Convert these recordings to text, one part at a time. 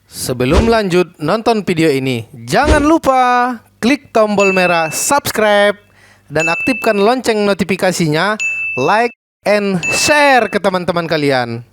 Sebelum lanjut nonton video ini, jangan lupa klik tombol merah subscribe dan aktifkan lonceng notifikasinya, like and share ke teman-teman kalian.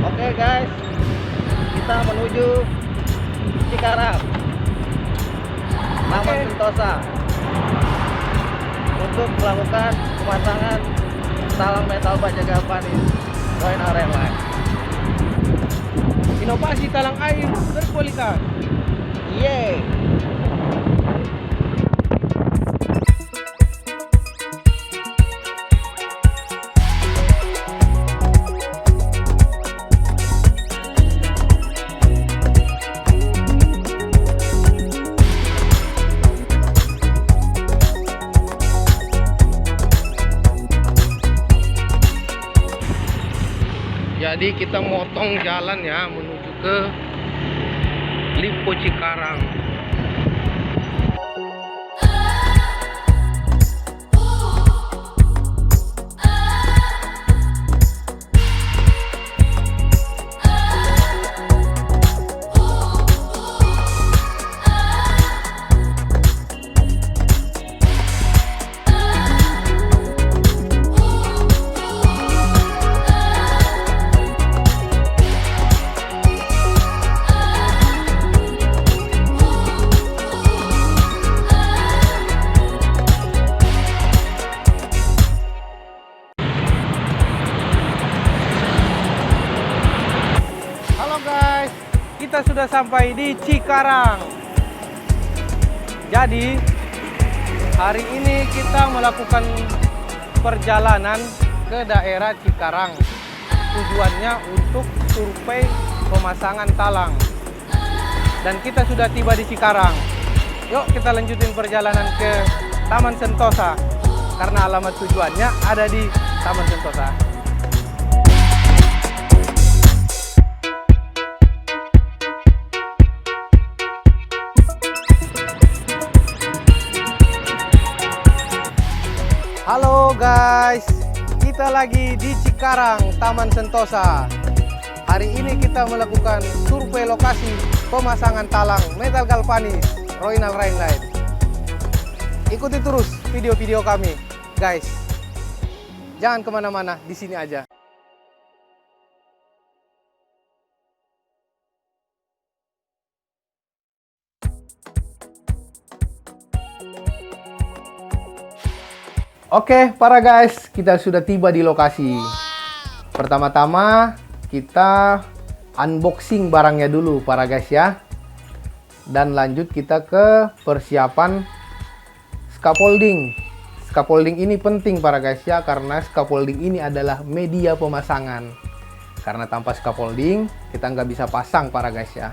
Oke guys, kita menuju Cikarang, Taman Sentosa, untuk melakukan pemasangan talang metal baja galvanis Royal Rail Line. Inovasi talang air berkualitas. Yeay! Jadi kita motong jalan ya menuju ke Lipo Cikarang. Kita sudah sampai di Cikarang. Jadi hari ini kita melakukan perjalanan ke daerah Cikarang. Tujuannya untuk survei pemasangan talang. Dan kita sudah tiba di Cikarang. Yuk kita lanjutin perjalanan ke Taman Sentosa, karena alamat tujuannya ada di Taman Sentosa. Halo guys, kita lagi di Cikarang, Taman Sentosa. Hari ini kita melakukan survei lokasi pemasangan talang metal galvanis Royal Rail Line. Ikuti terus video-video kami, guys. Jangan kemana-mana, di sini aja. Oke, para guys, kita sudah tiba di lokasi. Pertama-tama kita unboxing barangnya dulu, para guys ya. Dan lanjut kita ke persiapan scaffolding. Scaffolding ini penting, para guys ya, karena scaffolding ini adalah media pemasangan. Karena tanpa scaffolding kita nggak bisa pasang, para guys ya.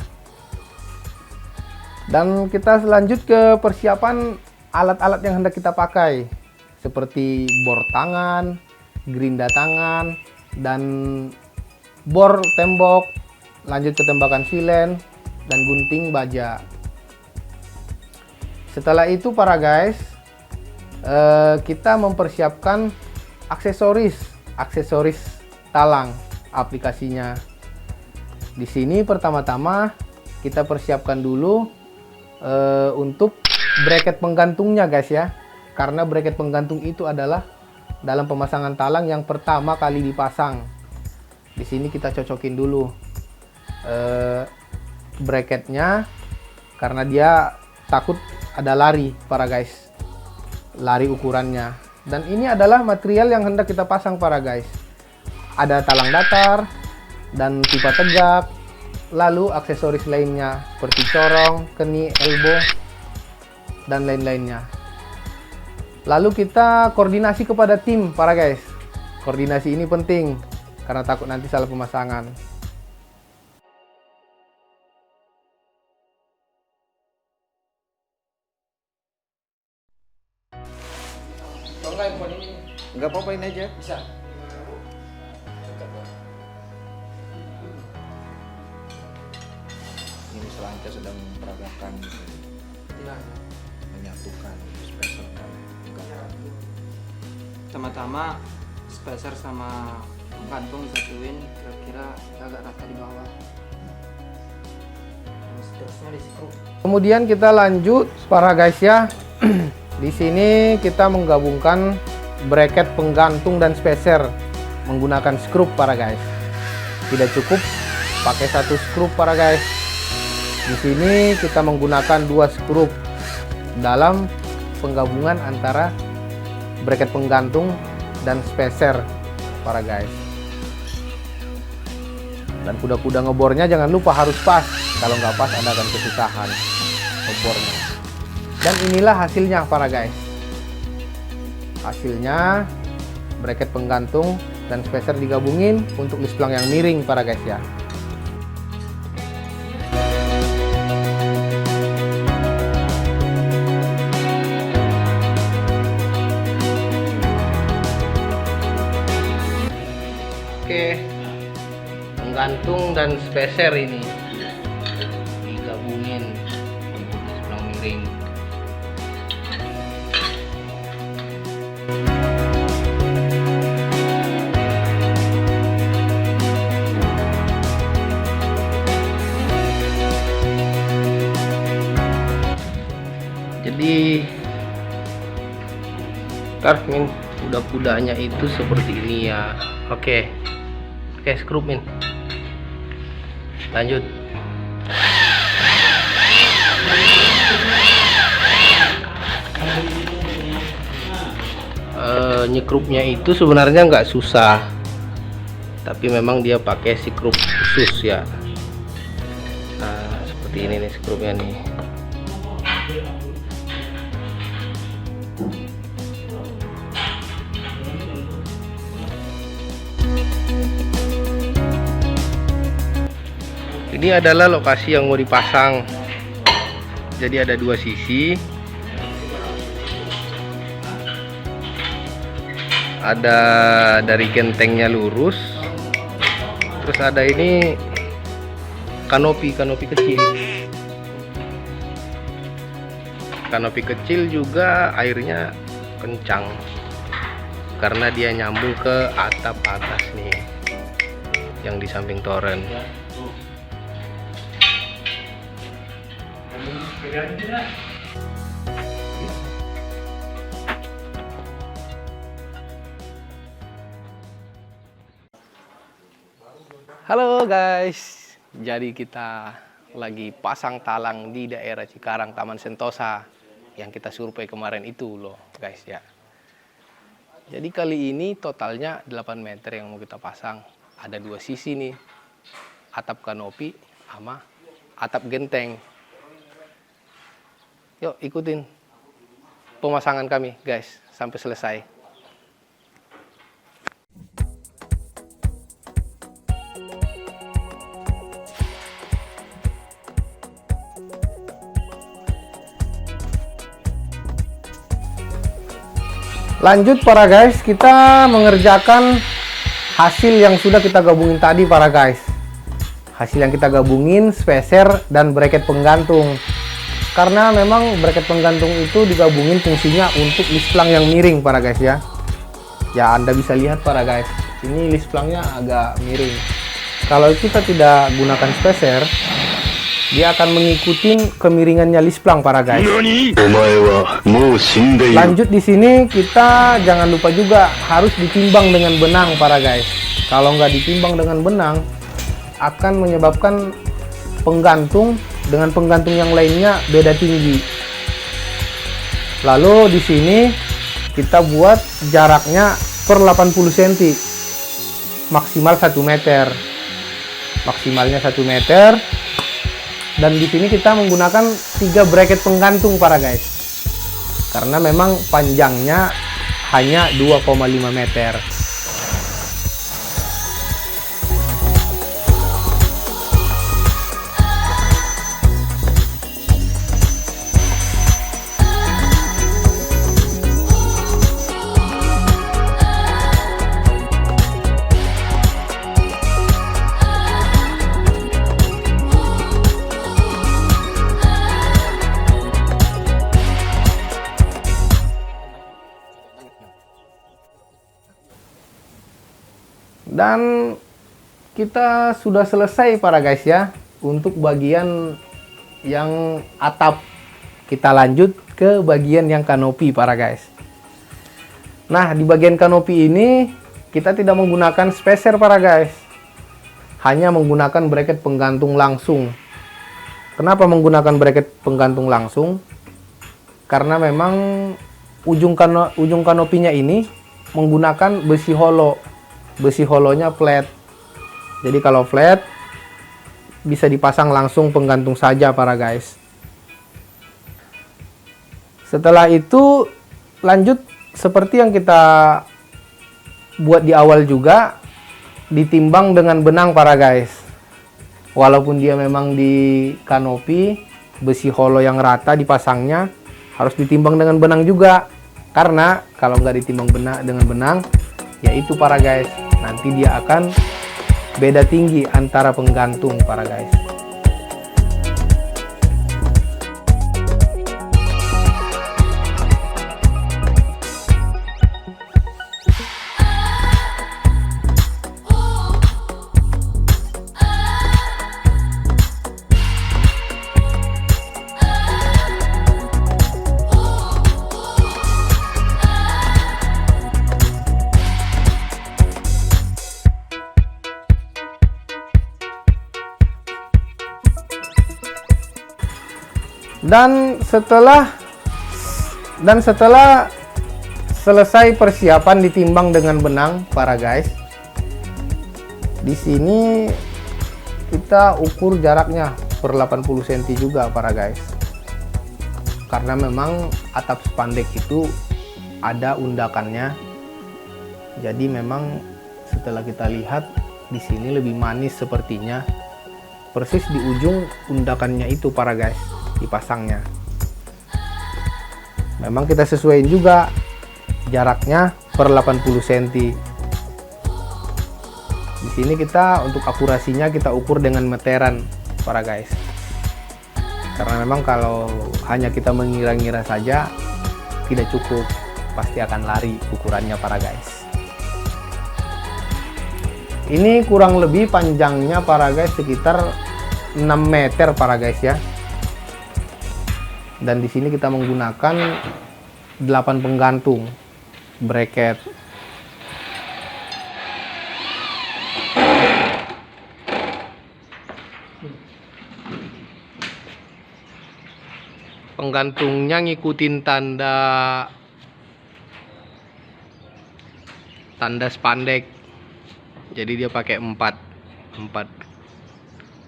Dan kita lanjut ke persiapan alat-alat yang hendak kita pakai, seperti bor tangan, gerinda tangan, dan bor tembok, lanjut ke tembakan silen, dan gunting baja. Setelah itu, para guys, kita mempersiapkan aksesoris talang aplikasinya. Di sini pertama-tama kita persiapkan dulu untuk bracket penggantungnya, guys ya. Karena bracket penggantung itu adalah dalam pemasangan talang yang pertama kali dipasang. Di sini kita cocokin dulu bracketnya, karena dia takut ada lari, para guys. Lari ukurannya. Dan ini adalah material yang hendak kita pasang, para guys. Ada talang datar dan pipa tegak. Lalu aksesoris lainnya seperti corong, keni, elbow, dan lain-lainnya. Lalu kita koordinasi kepada tim, para guys. Koordinasi ini penting karena takut nanti salah pemasangan. Atau enggak handphone ini? Nggak apa-apa, ini aja. Bisa. Ini selancar sedang memperagakan, Nah, menyatukan spacer dan penggantung. Pertama-tama spacer sama gantung disatuin kira-kira agak rata di bawah. Terusnya di screw. kemudian kita lanjut para guys ya. Di sini kita menggabungkan bracket penggantung dan spacer menggunakan skrup para guys. Tidak cukup pakai satu skrup para guys. Di sini kita menggunakan 2 skrup dalam penggabungan antara bracket penggantung dan spacer para guys. Dan kuda-kuda ngebornya jangan lupa harus pas. Kalau nggak pas Anda akan kesusahan ngebornya. Dan inilah hasilnya para guys. Hasilnya bracket penggantung dan spacer digabungin untuk lisplang yang miring para guys ya. Oke, penggantung dan spacer ini digabungin untuk lisplang miring. Jadi Min, kuda-kudanya itu seperti ini ya. Oke, skrup Min. Lanjut. Nyekrupnya itu sebenarnya nggak susah, tapi memang dia pakai skrup khusus ya. Nah, seperti ini nih skrupnya nih. Ini adalah lokasi yang mau dipasang. Jadi ada 2 sisi. Ada dari gentengnya lurus. Terus ada ini kanopi kecil. Kanopi kecil juga airnya kencang karena dia nyambung ke atap atas nih yang di samping toren. Halo guys, jadi kita lagi pasang talang di daerah Cikarang, Taman Sentosa yang kita survei kemarin itu loh guys ya. Jadi kali ini totalnya 8 meter yang mau kita pasang. Ada 2 sisi nih, atap kanopi sama atap genteng. Yuk ikutin pemasangan kami guys sampai selesai. Lanjut para guys, kita mengerjakan hasil yang sudah kita gabungin tadi para guys. Hasil yang kita gabungin spacer dan bracket penggantung. Karena memang bracket penggantung itu digabungin fungsinya untuk lisplang yang miring para guys ya. Ya Anda bisa lihat para guys, ini lisplangnya agak miring. Kalau kita tidak gunakan spacer, dia akan mengikuti kemiringannya lisplang para guys. Lanjut di sini kita jangan lupa juga harus ditimbang dengan benang para guys. Kalau nggak ditimbang dengan benang akan menyebabkan penggantung dengan penggantung yang lainnya beda tinggi. Lalu di sini kita buat jaraknya per 80 cm, maksimal 1 meter. Maksimalnya 1 meter. Dan di sini kita menggunakan 3 bracket penggantung para guys. Karena memang panjangnya hanya 2,5 meter. Dan kita sudah selesai para guys ya untuk bagian yang atap. Kita lanjut ke bagian yang kanopi para guys. Nah, di bagian kanopi ini kita tidak menggunakan spacer para guys. Hanya menggunakan bracket penggantung langsung. Kenapa menggunakan bracket penggantung langsung? Karena memang ujung kanopinya ini menggunakan besi holo. Besi holonya flat. Jadi kalau flat bisa dipasang langsung penggantung saja para guys. Setelah itu lanjut seperti yang kita buat di awal juga, ditimbang dengan benang para guys. Walaupun dia memang di kanopi, besi holo yang rata dipasangnya, harus ditimbang dengan benang juga. Karena kalau nggak ditimbang dengan benang, ya itu para guys, nanti dia akan beda tinggi antara penggantung para guys. Dan setelah selesai persiapan ditimbang dengan benang para guys, di sini kita ukur jaraknya per 80 cm juga para guys. Karena memang atap spandek itu ada undakannya. Jadi memang setelah kita lihat di sini lebih manis sepertinya. Persis di ujung undakannya itu para guys dipasangnya. Memang kita sesuaiin juga jaraknya per 80 cm. Di sini kita untuk akurasinya kita ukur dengan meteran para guys. Karena memang kalau hanya kita mengira-ngira saja tidak cukup, pasti akan lari ukurannya para guys. Ini kurang lebih panjangnya para guys sekitar 6 meter para guys ya. Dan di sini kita menggunakan 8 penggantung bracket. Penggantungnya ngikutin tanda spandek. Jadi dia pakai 4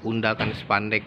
undakan spandek.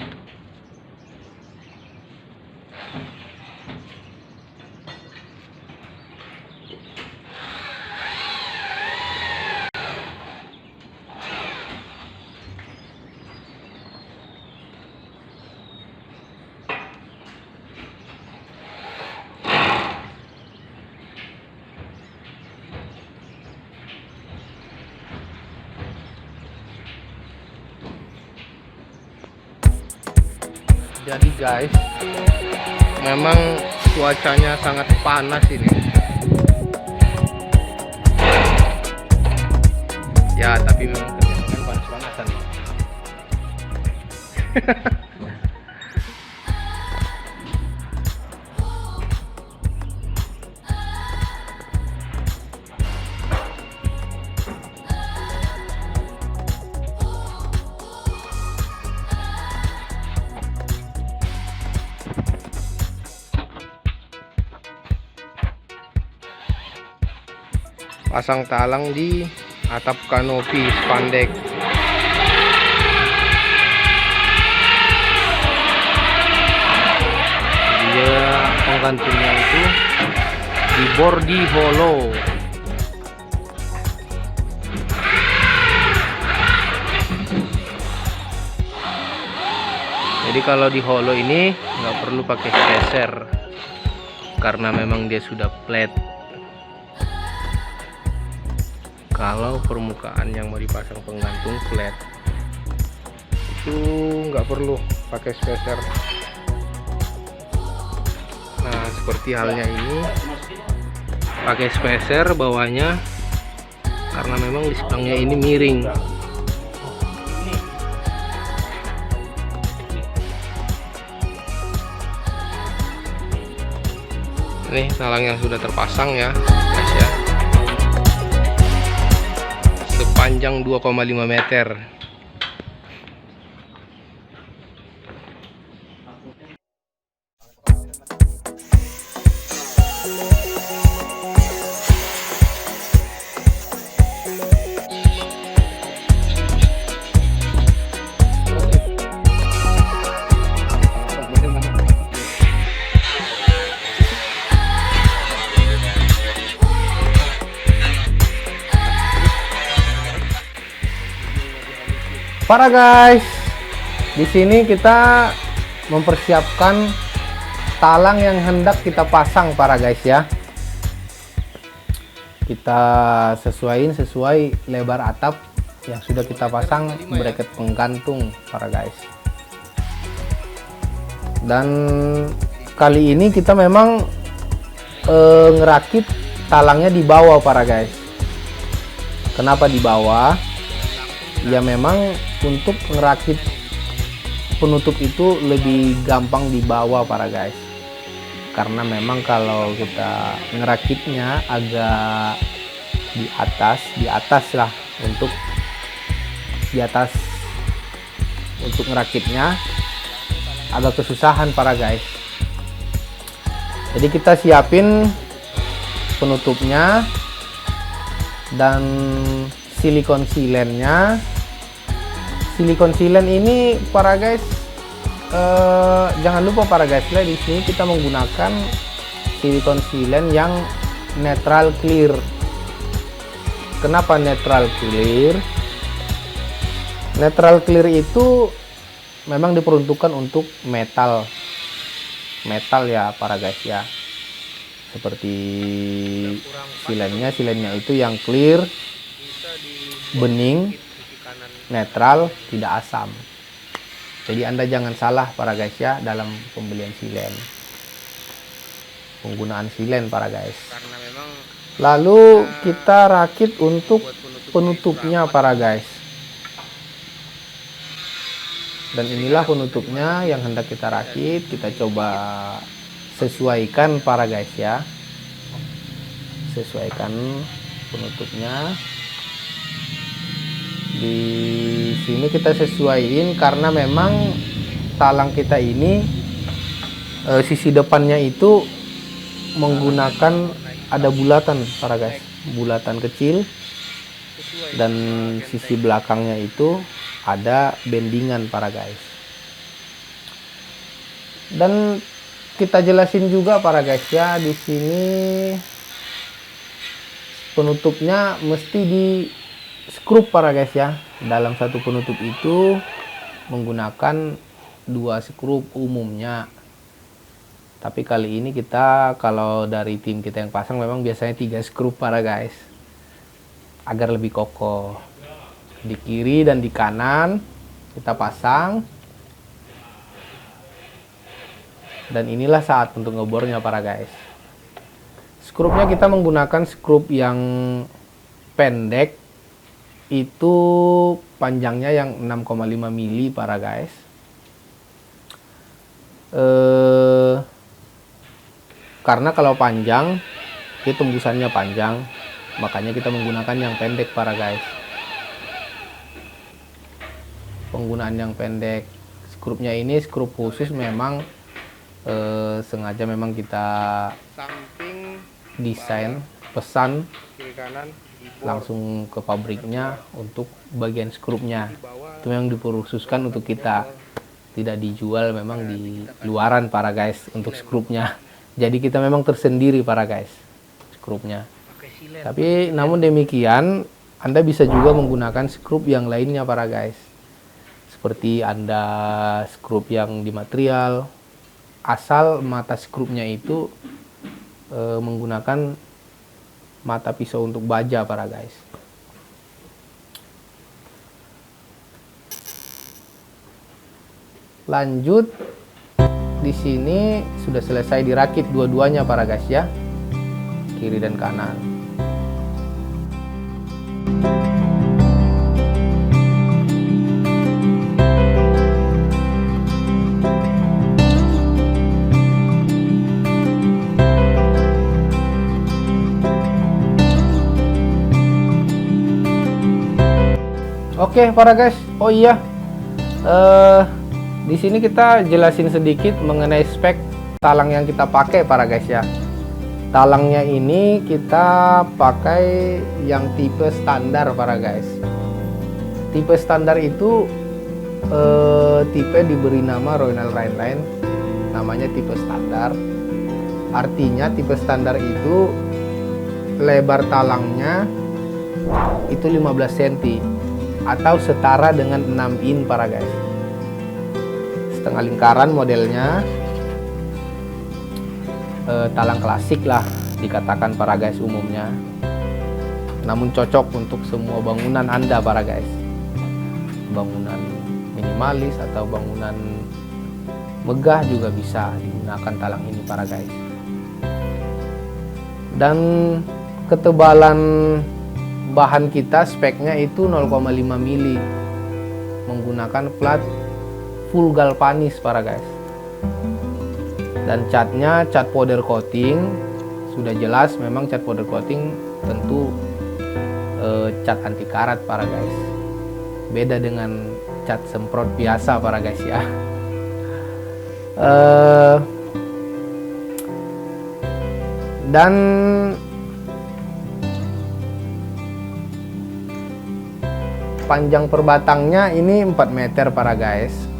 Jadi guys, memang cuacanya sangat panas ini. Ya, tapi memang kerjaan panas-panasan. Pasang talang di atap kanopi spandek. Dia penggantungnya itu di bordi holo. Jadi kalau di holo ini nggak perlu pakai spacer karena memang dia sudah flat. Kalau permukaan yang mau dipasang penggantung flat itu nggak perlu pakai spacer. Nah, seperti halnya ini pakai spacer bawahnya karena memang di sebelahnya ini miring. Ini talang yang sudah terpasang ya guys ya, sepanjang 2,5 meter. Para guys, di sini kita mempersiapkan talang yang hendak kita pasang para guys ya. Kita sesuai lebar atap yang sudah kita pasang bracket penggantung para guys. Dan kali ini kita memang ngerakit talangnya di bawah para guys. Kenapa di bawah? Ya memang untuk ngerakit penutup itu lebih gampang di bawah para guys, karena memang kalau kita ngerakitnya agak di atas lah, untuk di atas untuk ngerakitnya agak kesusahan para guys. Jadi kita siapin penutupnya dan silikon silennya. Silikon silen ini para guys, jangan lupa para guys, di sini kita menggunakan silikon silen yang netral clear. Kenapa netral clear? Netral clear itu memang diperuntukkan untuk metal ya para guys ya. Seperti silennya itu yang clear, bening, netral, tidak asam. Jadi Anda jangan salah para guys ya dalam pembelian silen, penggunaan silen para guys. Lalu kita rakit untuk penutupnya para guys. Dan inilah penutupnya yang hendak kita rakit. Kita coba sesuaikan para guys ya, sesuaikan penutupnya. Di sini kita sesuaiin karena memang talang kita ini sisi depannya itu menggunakan ada bulatan para guys, bulatan kecil, dan sisi belakangnya itu ada bendingan para guys. Dan kita jelasin juga para guys ya, di sini penutupnya mesti di skrup para guys ya. Dalam satu penutup itu menggunakan 2 skrup umumnya, tapi kali ini kita, kalau dari tim kita yang pasang, memang biasanya 3 skrup para guys, agar lebih kokoh. Di kiri dan di kanan kita pasang, dan inilah saat untuk ngebornya para guys. Skrupnya kita menggunakan skrup yang pendek, itu panjangnya yang 6,5 mili para guys. Karena kalau panjang itu tembusannya panjang, makanya kita menggunakan yang pendek para guys. Penggunaan yang pendek, skrupnya ini skrup khusus memang sengaja memang kita desain, pesan kiri kanan langsung ke pabriknya untuk bagian skrupnya. Itu memang diperkhususkan untuk kita, tidak dijual memang di luaran para guys untuk skrupnya. Jadi kita memang tersendiri para guys skrupnya. Tapi namun demikian Anda bisa juga menggunakan skrup yang lainnya para guys, seperti Anda skrup yang di material, asal mata skrupnya itu menggunakan mata pisau untuk baja para guys. Lanjut, di sini sudah selesai dirakit dua-duanya para guys ya, kiri dan kanan. Oke para guys, oh iya, di sini kita jelasin sedikit mengenai spek talang yang kita pakai para guys ya. Talangnya ini kita pakai yang tipe standar para guys. Tipe standar itu tipe diberi nama Royal Rhineline, namanya tipe standar. Artinya tipe standar itu lebar talangnya itu 15 cm atau setara dengan 6 in para guys. Setengah lingkaran modelnya. Talang klasik lah dikatakan para guys umumnya, namun cocok untuk semua bangunan Anda para guys, bangunan minimalis atau bangunan megah juga bisa digunakan talang ini para guys. Dan ketebalan bahan kita speknya itu 0,5 mili menggunakan plat full galvanis para guys. Dan catnya cat powder coating, sudah jelas memang cat powder coating tentu cat anti karat para guys, beda dengan cat semprot biasa para guys ya. Dan panjang per batangnya ini 4 meter para guys.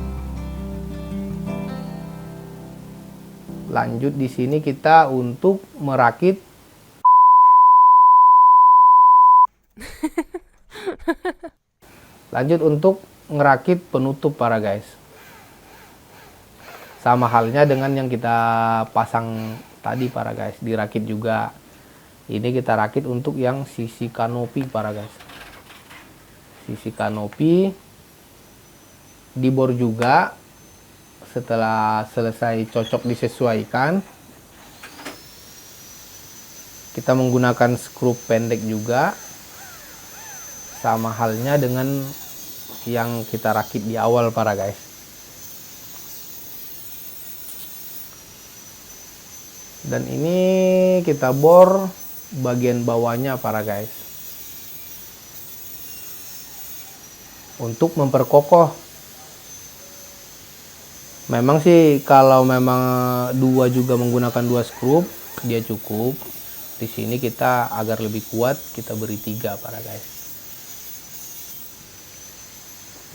Lanjut di sini kita untuk merakit ngerakit penutup para guys. Sama halnya dengan yang kita pasang tadi para guys, dirakit juga. Ini kita rakit untuk yang sisi kanopi para guys. Sisi kanopi dibor juga. Setelah selesai cocok disesuaikan, kita menggunakan skrup pendek juga, sama halnya dengan yang kita rakit di awal para guys. Dan ini kita bor bagian bawahnya para guys, untuk memperkokoh. Memang sih kalau memang dua juga menggunakan 2 skrup dia cukup. Di sini kita agar lebih kuat kita beri 3 para guys.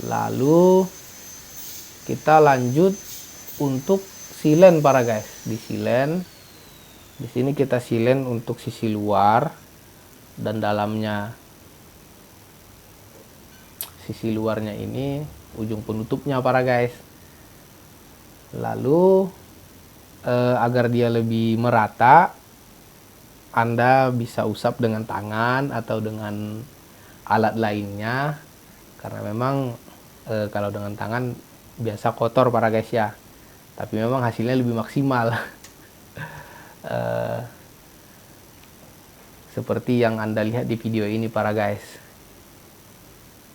Lalu kita lanjut untuk silen para guys. Di silen, di sini kita silen untuk sisi luar dan dalamnya. Sisi luarnya ini ujung penutupnya para guys. Lalu agar dia lebih merata, Anda bisa usap dengan tangan atau dengan alat lainnya, karena memang kalau dengan tangan biasa kotor para guys ya, tapi memang hasilnya lebih maksimal. Seperti yang Anda lihat di video ini para guys,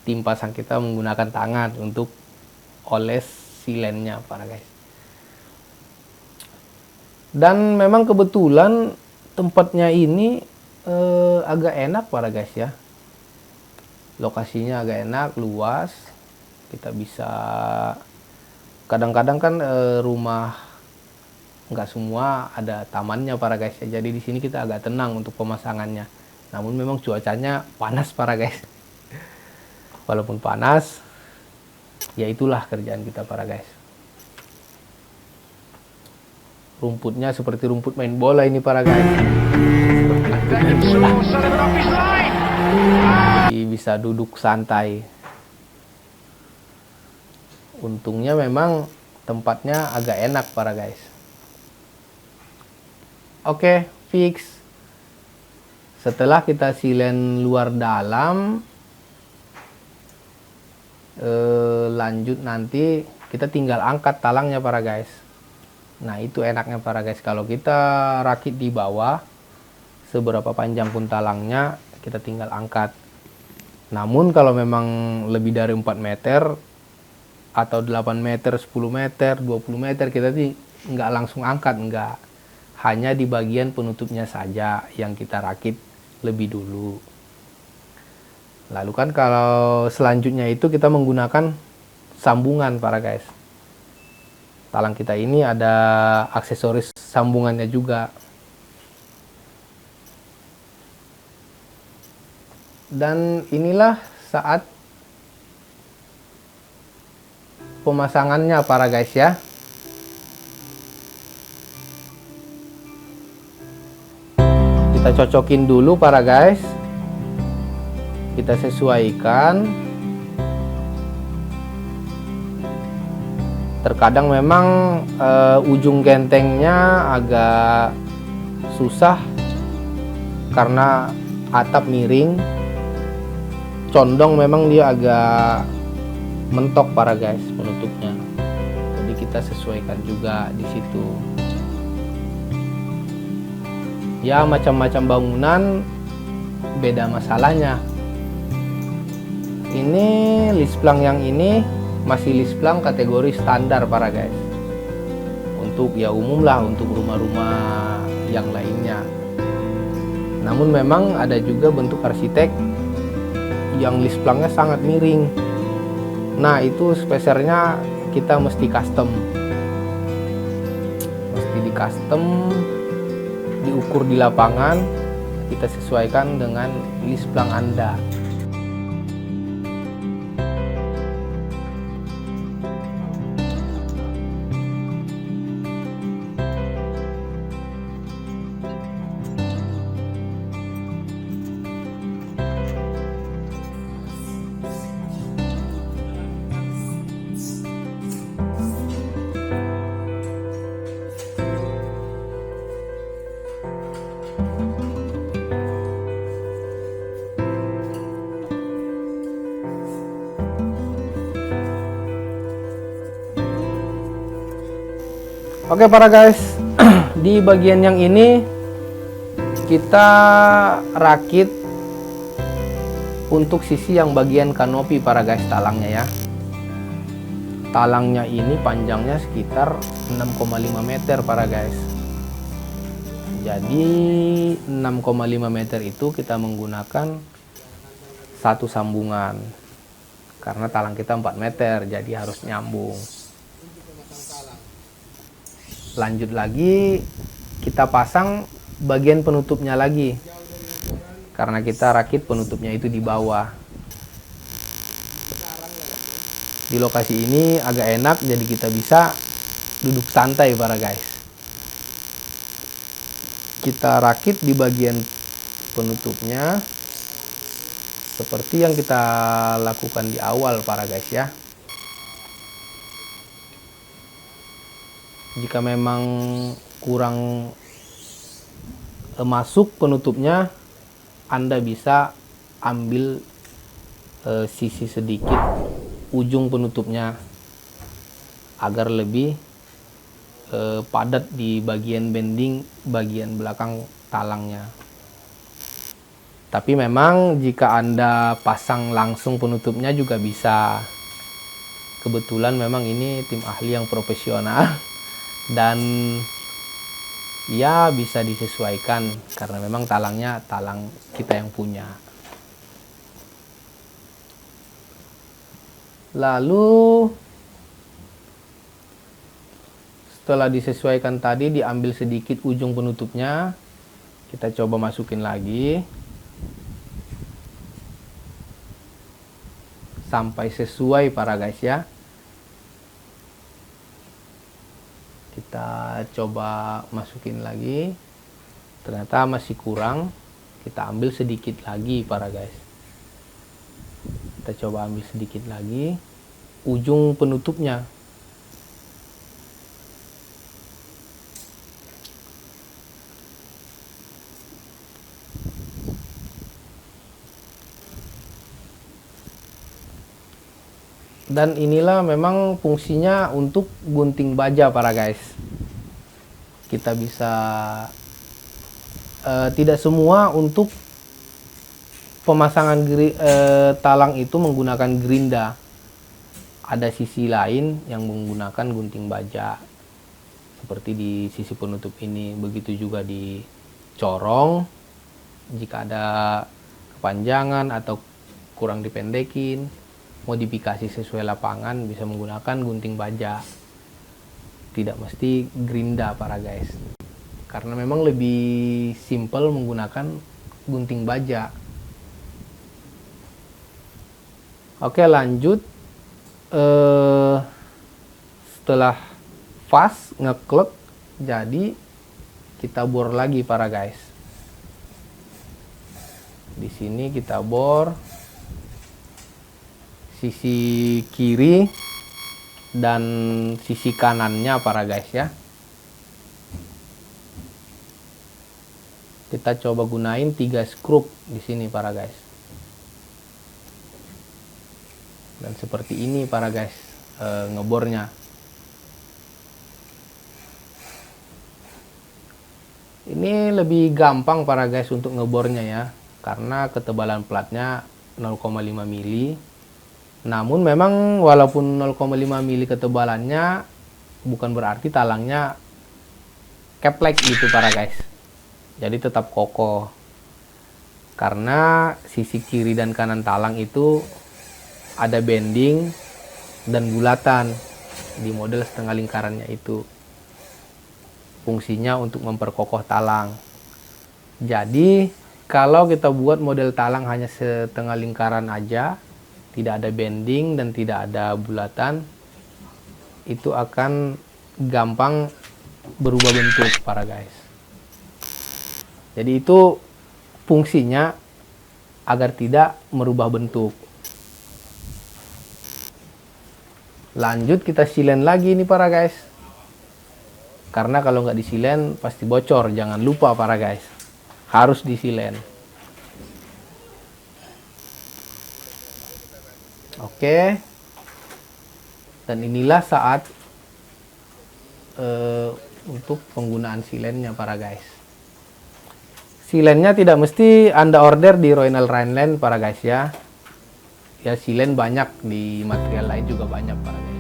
tim pasang kita menggunakan tangan untuk oles silennya para guys. Dan memang kebetulan tempatnya ini agak enak para guys ya. Lokasinya agak enak, luas. Kita bisa, kadang-kadang kan rumah nggak semua ada tamannya para guys ya. Jadi di sini kita agak tenang untuk pemasangannya. Namun memang cuacanya panas para guys. Walaupun panas, ya itulah kerjaan kita para guys. Rumputnya seperti rumput main bola ini para guys. Jadi bisa duduk santai. Untungnya memang tempatnya agak enak para guys. Oke, fix. Setelah kita silen luar dalam, lanjut nanti kita tinggal angkat talangnya para guys. Nah itu enaknya para guys, kalau kita rakit di bawah, seberapa panjang pun talangnya kita tinggal angkat. Namun kalau memang lebih dari 4 meter atau 8 meter, 10 meter, 20 meter, kita nggak langsung angkat, nggak. Hanya di bagian penutupnya saja yang kita rakit lebih dulu. Lalu kan kalau selanjutnya itu kita menggunakan sambungan para guys. Talang kita ini ada aksesoris sambungannya juga. Dan inilah saat pemasangannya para guys ya. Kita cocokin dulu para guys. Kita sesuaikan. Terkadang memang ujung gentengnya agak susah karena atap miring. Condong memang dia agak mentok para guys penutupnya. Jadi kita sesuaikan juga di situ. Ya macam-macam bangunan beda masalahnya. Ini lisplang yang ini masih lisplang kategori standar para guys. Untuk ya umum lah untuk rumah-rumah yang lainnya. Namun memang ada juga bentuk arsitek yang lisplangnya sangat miring. Nah itu spacernya kita mesti custom. Mesti di custom, diukur di lapangan, kita sesuaikan dengan lisplang Anda. Oke para guys, di bagian yang ini kita rakit untuk sisi yang bagian kanopi para guys talangnya ya. Talangnya ini panjangnya sekitar 6,5 meter para guys. Jadi 6,5 meter itu kita menggunakan satu sambungan. Karena talang kita 4 meter, jadi harus nyambung. Lanjut lagi kita pasang bagian penutupnya lagi karena kita rakit penutupnya itu di bawah. Di lokasi ini agak enak jadi kita bisa duduk santai para guys. Kita rakit di bagian penutupnya seperti yang kita lakukan di awal para guys ya. Jika memang kurang masuk penutupnya, Anda bisa ambil sisi sedikit ujung penutupnya agar lebih padat di bagian bending bagian belakang talangnya. Tapi memang jika Anda pasang langsung penutupnya juga bisa. Kebetulan memang ini tim ahli yang profesional. Dan ya bisa disesuaikan karena memang talangnya talang kita yang punya. Lalu setelah disesuaikan tadi, diambil sedikit ujung penutupnya, kita coba masukin lagi sampai sesuai para guys ya. Kita coba masukin lagi, ternyata masih kurang, kita ambil sedikit lagi para guys. Kita coba ambil sedikit lagi ujung penutupnya. Dan inilah memang fungsinya untuk gunting baja para guys. Kita bisa tidak semua untuk pemasangan talang itu menggunakan gerinda. Ada sisi lain yang menggunakan gunting baja. Seperti di sisi penutup ini, begitu juga di corong. Jika ada kepanjangan atau kurang dipendekin, modifikasi sesuai lapangan, bisa menggunakan gunting baja. Tidak mesti gerinda para guys, karena memang lebih simple menggunakan gunting baja. Oke, lanjut. Setelah fast ngeklek, jadi kita bor lagi para guys. Di sini kita bor sisi kiri dan sisi kanannya para guys ya. Kita coba gunain 3 skrup di sini para guys. Dan seperti ini para guys ngebornya. Ini lebih gampang para guys untuk ngebornya ya, karena ketebalan platnya 0,5 mili. Namun memang walaupun 0,5 mili ketebalannya, bukan berarti talangnya keplek gitu para guys. Jadi tetap kokoh, karena sisi kiri dan kanan talang itu ada bending dan bulatan di model setengah lingkarannya itu. Fungsinya untuk memperkokoh talang. Jadi kalau kita buat model talang hanya setengah lingkaran aja, tidak ada bending dan tidak ada bulatan, itu akan gampang berubah bentuk para guys. Jadi itu fungsinya agar tidak merubah bentuk. Lanjut kita silen lagi nih para guys, karena kalau nggak disilen pasti bocor. Jangan lupa para guys, harus disilen. Oke, dan inilah saat untuk penggunaan silennya para guys. Silennya tidak mesti Anda order di Royal Rhineland para guys ya. Ya, silen banyak di material lain juga banyak para guys.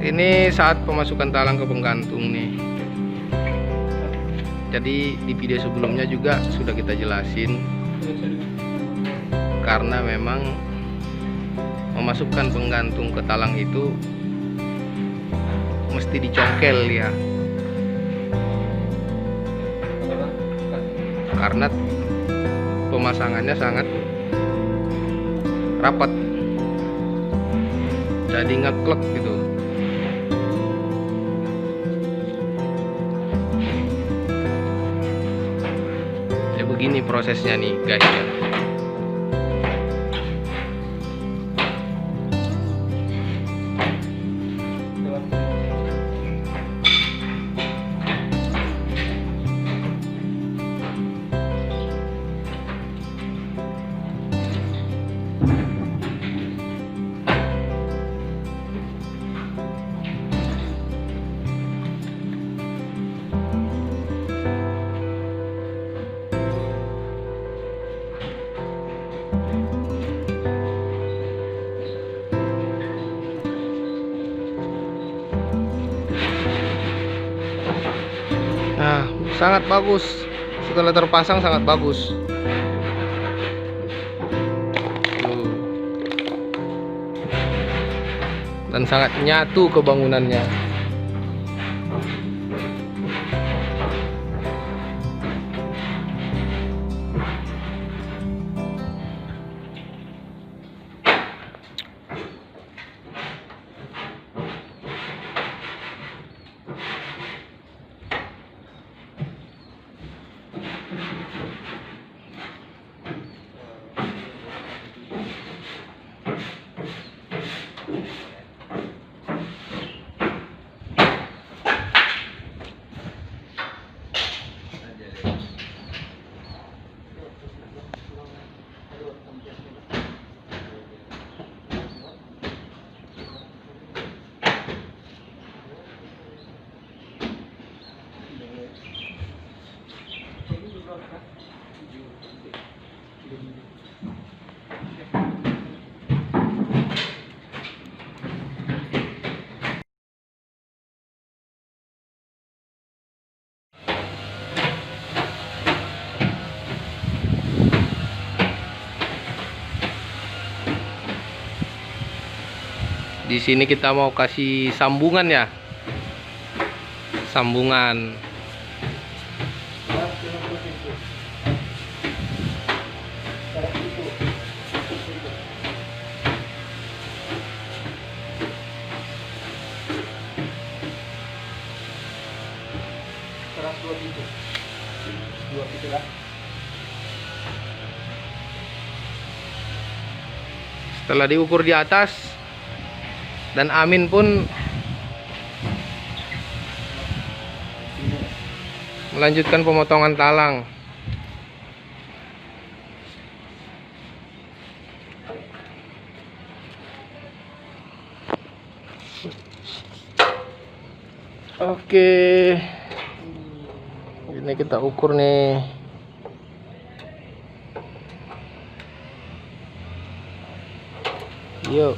Ini saat pemasukan talang ke penggantung nih. Jadi di video sebelumnya juga sudah kita jelasin, karena memang memasukkan penggantung ke talang itu mesti dicongkel ya, karena pemasangannya sangat rapat, jadi ngeklek gitu. Begini prosesnya nih guys ya. Nah, sangat bagus. Setelah terpasang sangat bagus. Tuh. Dan sangat nyatu ke bangunannya. Di sini kita mau kasih sambungan ya. Sambungan. Keras 2 pintu. 2 pintu lah. Setelah diukur di atas dan Amin pun melanjutkan pemotongan talang. Oke, ini kita ukur nih. Yuk.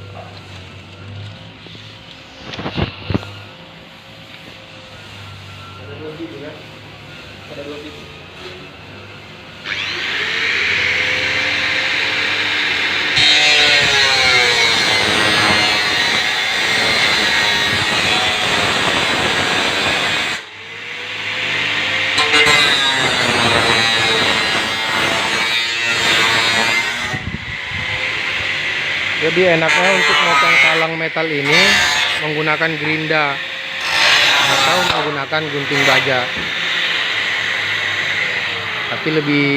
Jadi enaknya untuk motong talang metal ini menggunakan gerinda atau menggunakan gunting baja. Tapi lebih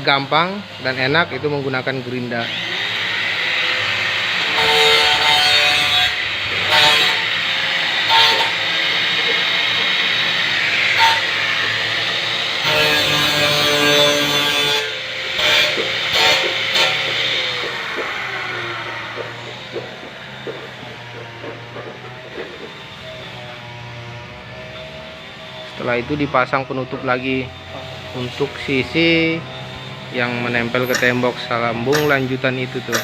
gampang dan enak itu menggunakan gerinda. Setelah itu dipasang penutup lagi untuk sisi yang menempel ke tembok sambung lanjutan itu tuh.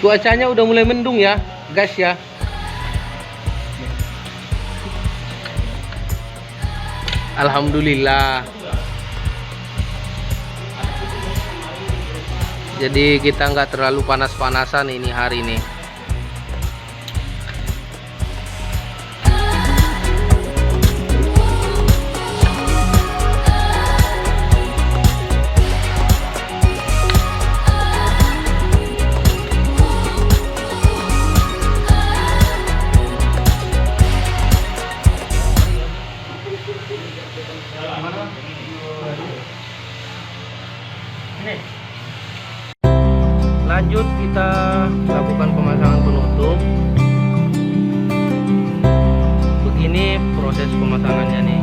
Cuacanya udah mulai mendung ya, guys ya. Alhamdulillah. Jadi kita nggak terlalu panas-panasan ini hari ini. Lanjut kita lakukan pemasangan penutup. Begini proses pemasangannya nih.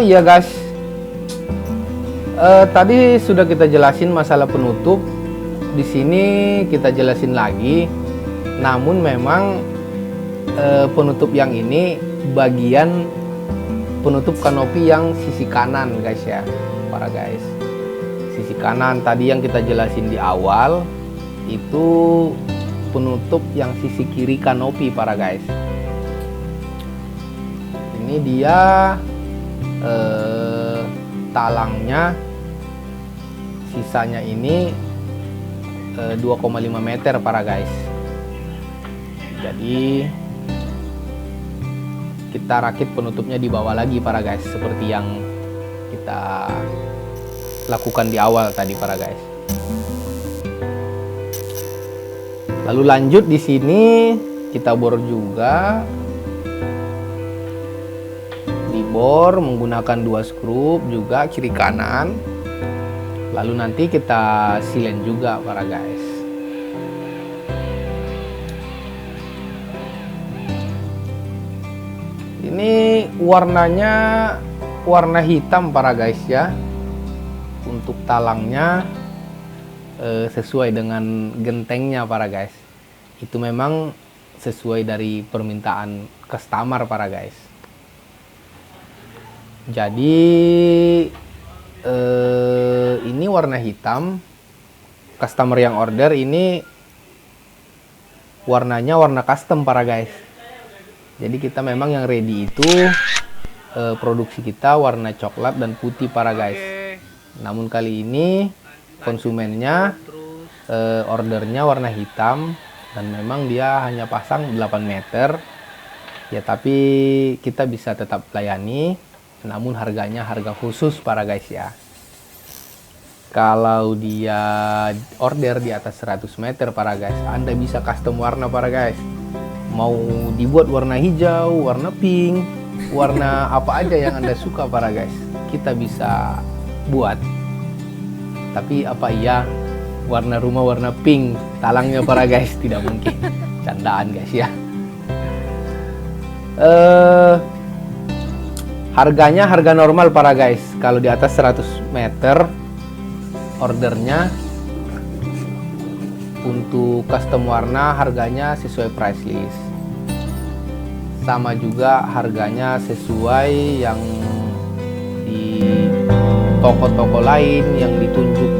iya guys, tadi sudah kita jelasin masalah penutup. Di sini kita jelasin lagi. Namun memang penutup yang ini bagian penutup kanopi yang sisi kanan guys ya, para guys. Sisi kanan tadi yang kita jelasin di awal itu penutup yang sisi kiri kanopi para guys. Ini dia talangnya, sisanya ini 2,5 meter para guys. Jadi kita rakit penutupnya di bawah lagi para guys, seperti yang kita lakukan di awal tadi para guys. Lalu lanjut di sini kita bor juga, dibor menggunakan 2 skrup juga kiri kanan. Lalu nanti kita silen juga para guys. Ini warnanya warna hitam para guys ya. Untuk talangnya sesuai dengan gentengnya para guys. Itu memang sesuai dari permintaan customer para guys. Jadi ini warna hitam. Customer yang order ini warnanya warna custom para guys. Jadi kita memang yang ready itu produksi kita warna coklat dan putih para guys. Namun kali ini konsumennya ordernya warna hitam dan memang dia hanya pasang 8 meter. Ya tapi kita bisa tetap layani, namun harganya harga khusus para guys ya. Kalau dia order di atas 100 meter para guys, Anda bisa custom warna para guys. Mau dibuat warna hijau, warna pink, warna apa aja yang Anda suka para guys, kita bisa buat. Tapi apa iya warna rumah warna pink talangnya para guys? Tidak mungkin, candaan guys ya. Harganya harga normal para guys. Kalau di atas 100 meter ordernya untuk custom warna harganya sesuai price list. Sama juga harganya sesuai yang di toko-toko lain yang ditunjuk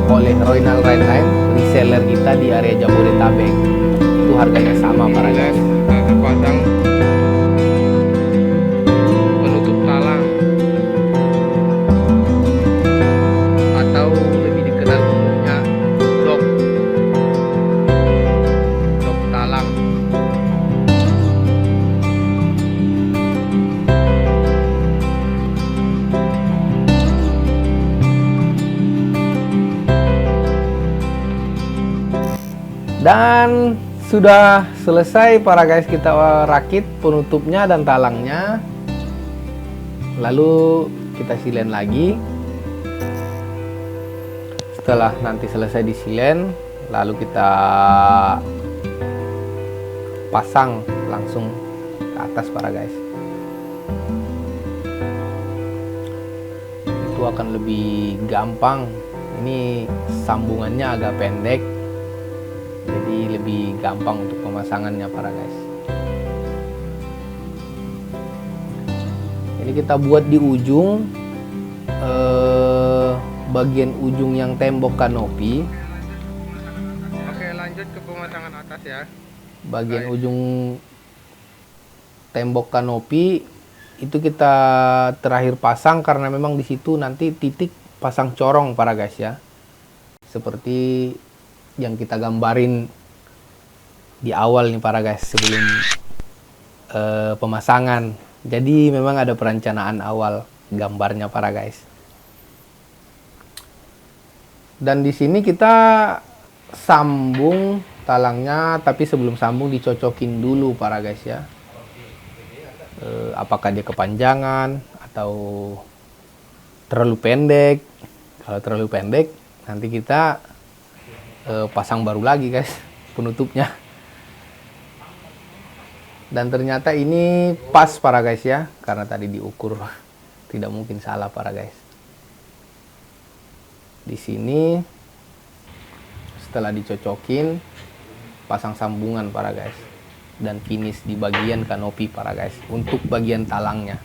oleh Royal Rainline, reseller kita di area Jabodetabek. Itu harganya sama para guys. Kita terpasang penutup talang atau lebih dikenal umumnya dok talang. Dan sudah selesai para guys, kita rakit penutupnya dan talangnya. Lalu kita silen lagi. Setelah nanti selesai disilen, lalu kita pasang langsung ke atas para guys. Itu akan lebih gampang. Ini sambungannya agak pendek, jadi lebih gampang untuk pemasangannya para guys. Ini kita buat di ujung, bagian ujung yang tembok kanopi. Oke, lanjut ke pemasangan atas ya. Bagian ujung tembok kanopi itu kita terakhir pasang karena memang di situ nanti titik pasang corong para guys ya. Seperti yang kita gambarin di awal nih para guys sebelum pemasangan. Jadi memang ada perencanaan awal gambarnya para guys. Dan di sini kita sambung talangnya, tapi sebelum sambung dicocokin dulu para guys ya. Apakah dia kepanjangan atau terlalu pendek. Kalau terlalu pendek nanti kita pasang baru lagi guys penutupnya. Dan ternyata ini pas para guys ya, karena tadi diukur tidak mungkin salah para guys. Di sini setelah dicocokin, pasang sambungan para guys, dan finish di bagian kanopi para guys untuk bagian talangnya.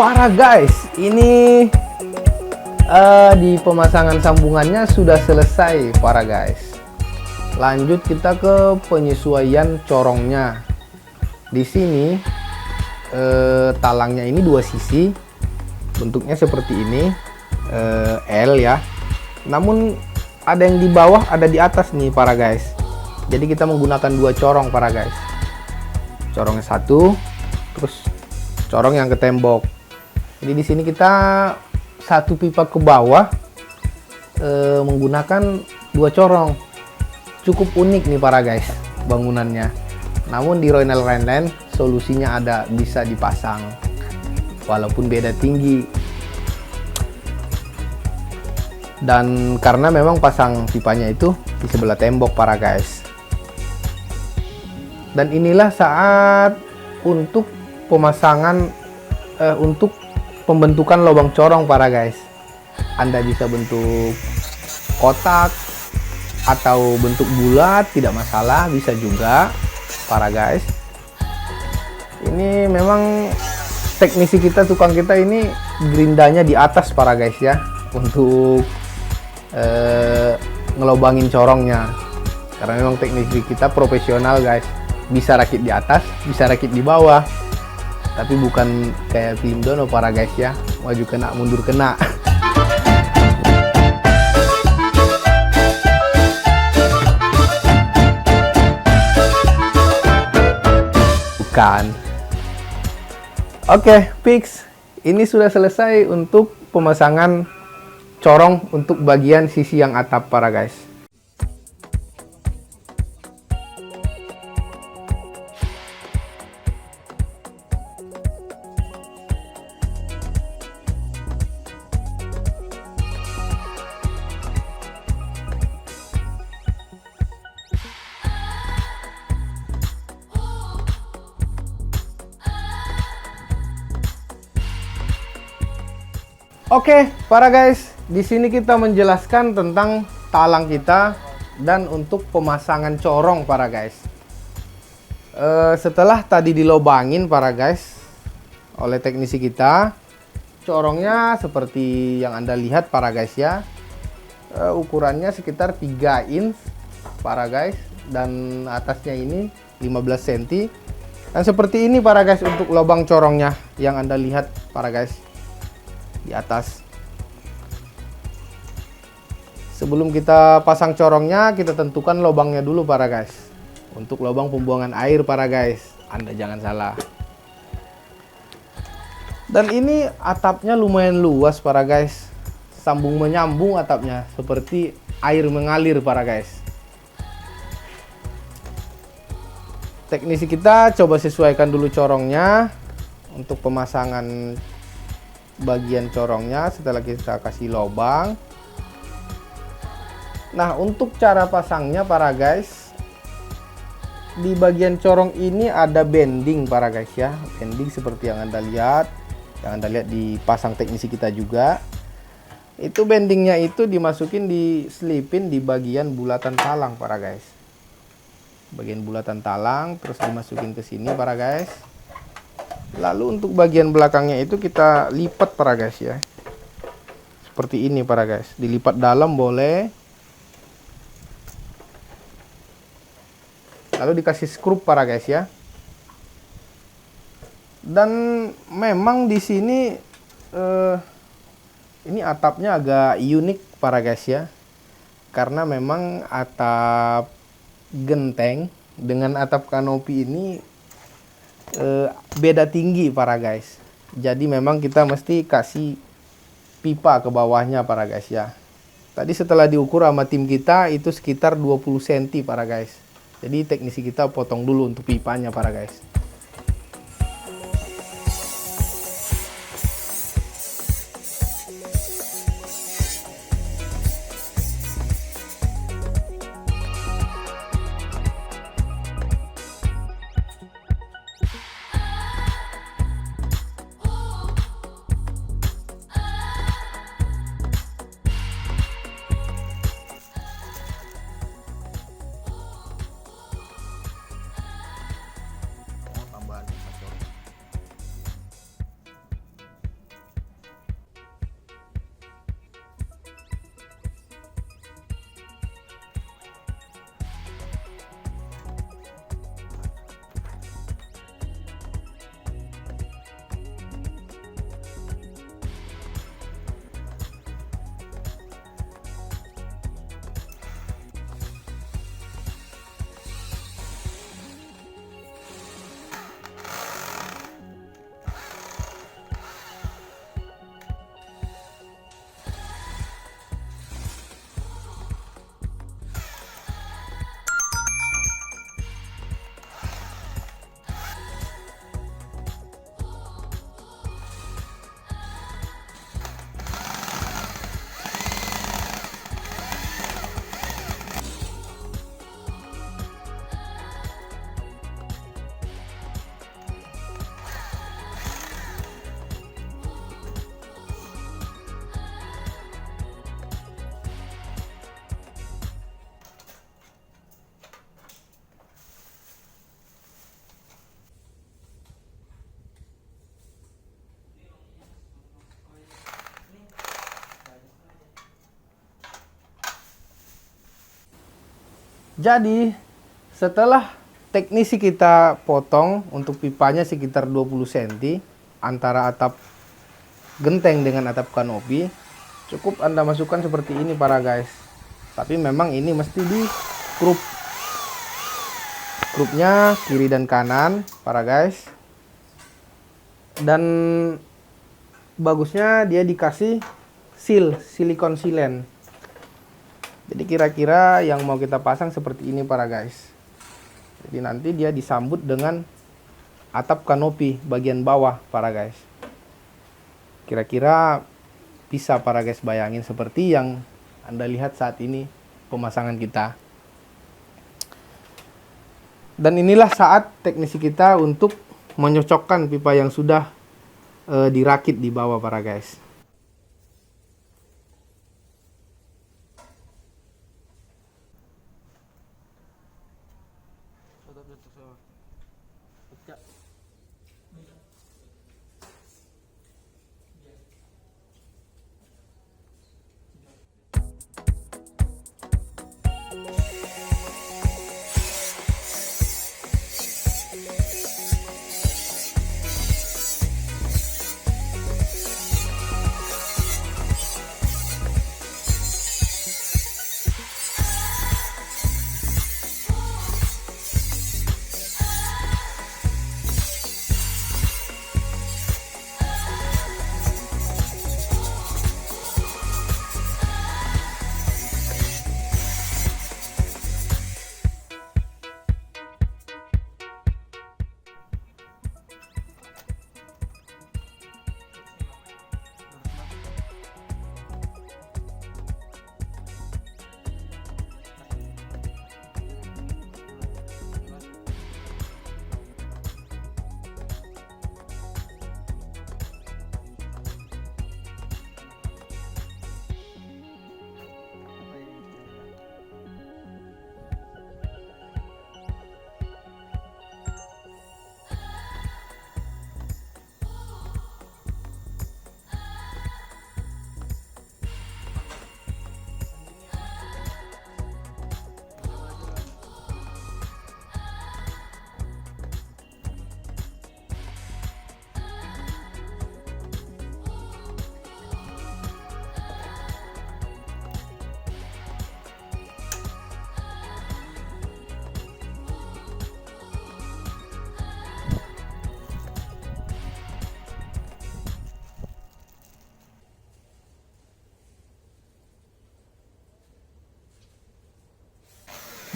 Para guys, ini di pemasangan sambungannya sudah selesai para guys. Lanjut kita ke penyesuaian corongnya. Di sini talangnya ini dua sisi, bentuknya seperti ini, L ya. Namun ada yang di bawah, ada di atas nih para guys. Jadi kita menggunakan dua corong para guys. Corongnya satu, terus corong yang ke tembok. Jadi di sini kita satu pipa ke bawah menggunakan dua corong. Cukup unik nih para guys bangunannya. Namun di Royal Rhineland solusinya ada, bisa dipasang walaupun beda tinggi. Dan karena memang pasang pipanya itu di sebelah tembok para guys. Dan inilah saat untuk pemasangan untuk pembentukan lubang corong para guys. Anda bisa bentuk kotak atau bentuk bulat, tidak masalah, bisa juga para guys. Ini memang teknisi kita, tukang kita ini gerindanya di atas para guys ya, untuk ngelobangin corongnya. Karena memang teknisi kita profesional guys, bisa rakit di atas, bisa rakit di bawah. Tapi bukan kayak film dono para guys ya, maju kena mundur kena. Bukan. Oke, fix. Ini sudah selesai untuk pemasangan corong untuk bagian sisi yang atap para guys. Oke, para guys, di sini kita menjelaskan tentang talang kita dan untuk pemasangan corong para guys. Setelah tadi dilobangin para guys oleh teknisi kita, corongnya seperti yang Anda lihat para guys ya. Ukurannya sekitar 3 inch para guys, dan atasnya ini 15 cm. Dan seperti ini para guys untuk lubang corongnya yang Anda lihat para guys di atas. Sebelum kita pasang corongnya, kita tentukan lubangnya dulu para guys. Untuk lubang pembuangan air para guys, Anda jangan salah. Dan ini atapnya lumayan luas para guys, sambung menyambung atapnya, seperti air mengalir para guys. Teknisi kita coba sesuaikan dulu corongnya untuk pemasangan bagian corongnya setelah kita kasih lubang. Nah, untuk cara pasangnya para guys, di bagian corong ini ada bending para guys ya, bending seperti yang Anda lihat, dipasang teknisi kita juga. Itu bendingnya itu dimasukin, diselipin di bagian bulatan talang para guys, bagian bulatan talang, terus dimasukin ke sini para guys. Lalu untuk bagian belakangnya itu kita lipat para guys ya, seperti ini para guys, dilipat dalam boleh, lalu dikasih skrup para guys ya. Dan memang di sini Ini atapnya agak unik para guys ya. Karena memang atap genteng dengan atap kanopi ini beda tinggi para guys. Jadi memang kita mesti kasih pipa ke bawahnya para guys ya. Tadi setelah diukur sama tim kita itu sekitar 20 cm para guys. Jadi teknisi kita potong dulu untuk pipanya para guys. Jadi setelah teknisi kita potong untuk pipanya sekitar 20 cm antara atap genteng dengan atap kanopi, cukup Anda masukkan seperti ini para guys. Tapi memang ini mesti di grupnya kiri dan kanan para guys. Dan bagusnya dia dikasih silikon silen. Jadi kira-kira yang mau kita pasang seperti ini para guys. Jadi nanti dia disambut dengan atap kanopi bagian bawah para guys. Kira-kira bisa para guys bayangin seperti yang Anda lihat saat ini pemasangan kita. Dan inilah saat teknisi kita untuk menyocokkan pipa yang sudah dirakit di bawah para guys.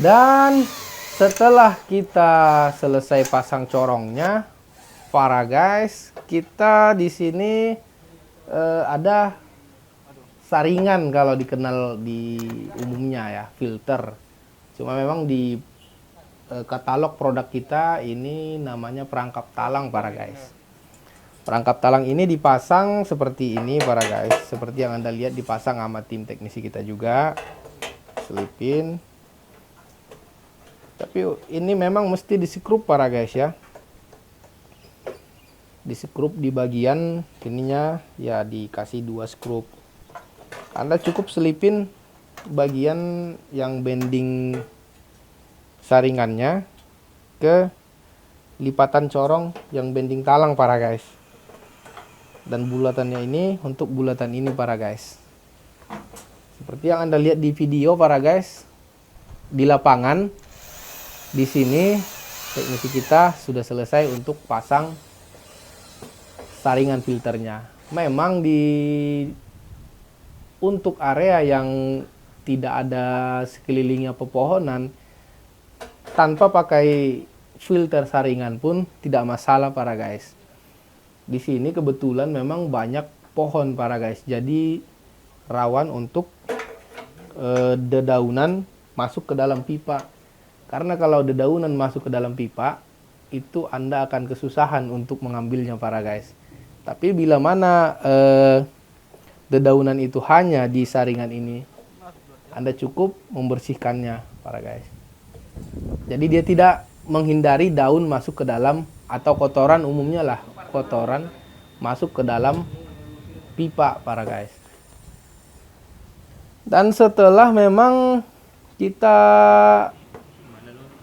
Dan setelah kita selesai pasang corongnya, para guys, kita di sini ada saringan kalau dikenal di umumnya ya, filter. Cuma memang di katalog produk kita ini namanya perangkap talang para guys. Perangkap talang ini dipasang seperti ini para guys. Seperti yang Anda lihat dipasang sama tim teknisi kita juga. Selipin. Tapi ini memang mesti disekrup para guys ya. Disekrup di bagian ininya ya, dikasih 2 skrup. Anda cukup selipin bagian yang bending saringannya ke lipatan corong yang bending talang para guys. Dan bulatannya ini untuk bulatan ini para guys. Seperti yang Anda lihat di video para guys, di lapangan di sini teknisi kita sudah selesai untuk pasang saringan filternya. Memang untuk area yang tidak ada sekelilingnya pepohonan, tanpa pakai filter saringan pun tidak masalah para guys. Di sini kebetulan memang banyak pohon para guys, jadi rawan untuk dedaunan masuk ke dalam pipa. Karena kalau dedaunan masuk ke dalam pipa, itu Anda akan kesusahan untuk mengambilnya para guys. Tapi bila mana dedaunan itu hanya di saringan ini, Anda cukup membersihkannya para guys. Jadi dia tidak menghindari daun masuk ke dalam, atau kotoran umumnya lah, kotoran masuk ke dalam pipa para guys. Dan setelah memang kita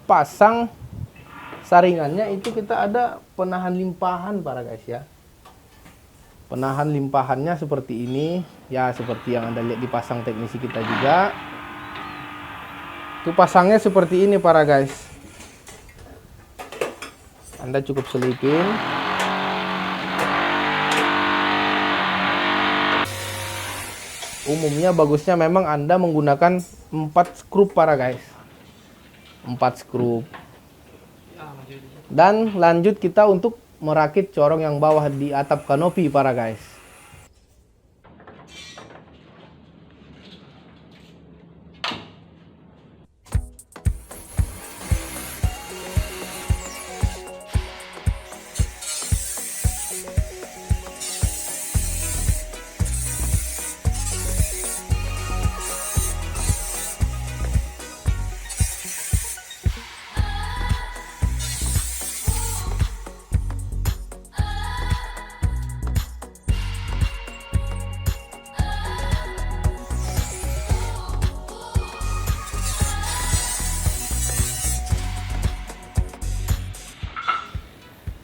pasang saringannya, itu kita ada penahan limpahan para guys ya. Penahan limpahannya seperti ini ya, seperti yang Anda lihat dipasang teknisi kita juga. Itu pasangnya seperti ini para guys. Anda cukup selipin. Umumnya bagusnya memang Anda menggunakan 4 skrup para guys. 4 skrup. Dan lanjut kita untuk merakit corong yang bawah di atap kanopi para guys.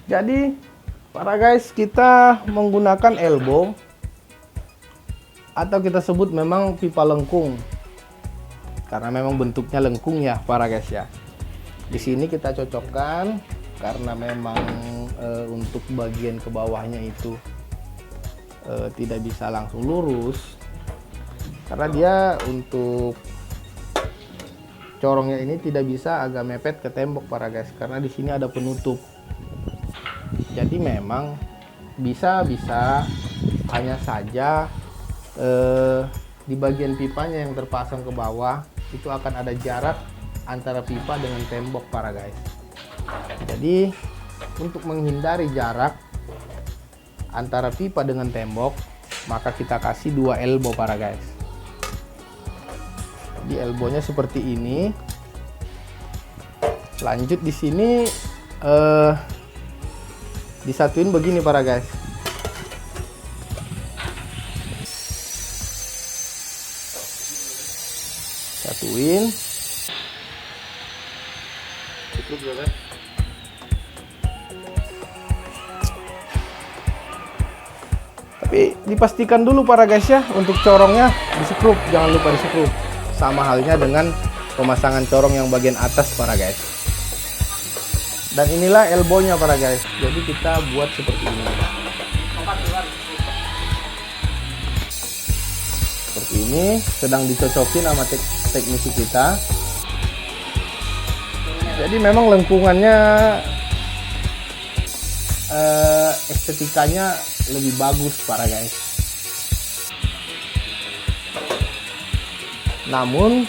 Jadi para guys, kita menggunakan elbow atau kita sebut memang pipa lengkung, karena memang bentuknya lengkung ya para guys ya. Di sini kita cocokkan karena memang untuk bagian ke bawahnya itu tidak bisa langsung lurus, karena dia untuk corongnya ini tidak bisa agak mepet ke tembok para guys, karena di sini ada penutup. Jadi memang bisa hanya saja di bagian pipanya yang terpasang ke bawah itu akan ada jarak antara pipa dengan tembok para guys. Jadi untuk menghindari jarak antara pipa dengan tembok, maka kita kasih 2 elbow para guys. Di elbownya seperti ini. Lanjut di sini disatuin begini para guys. Satuin. Cukup ya kan? Tapi dipastikan dulu para guys ya, untuk corongnya disekrup, jangan lupa disekrup. Sama halnya dengan pemasangan corong yang bagian atas para guys. Dan inilah elbownya para guys. Jadi kita buat seperti ini. Seperti ini, sedang dicocokin sama teknisi kita. Jadi memang lengkungannya estetikanya lebih bagus para guys. Namun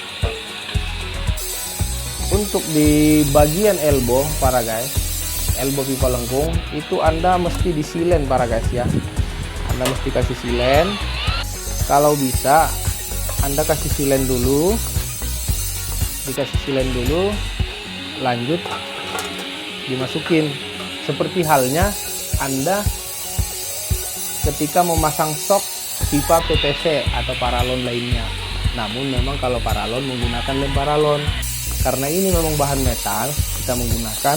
untuk di bagian elbow para guys, elbow pipa lengkung itu Anda mesti disilen para guys ya. Anda mesti kasih silen. Kalau bisa Anda kasih silen dulu, dikasih silen dulu, lanjut dimasukin. Seperti halnya Anda ketika memasang sok pipa PTC atau paralon lainnya. Namun memang kalau paralon menggunakan lem paralon. Karena ini memang bahan metal, kita menggunakan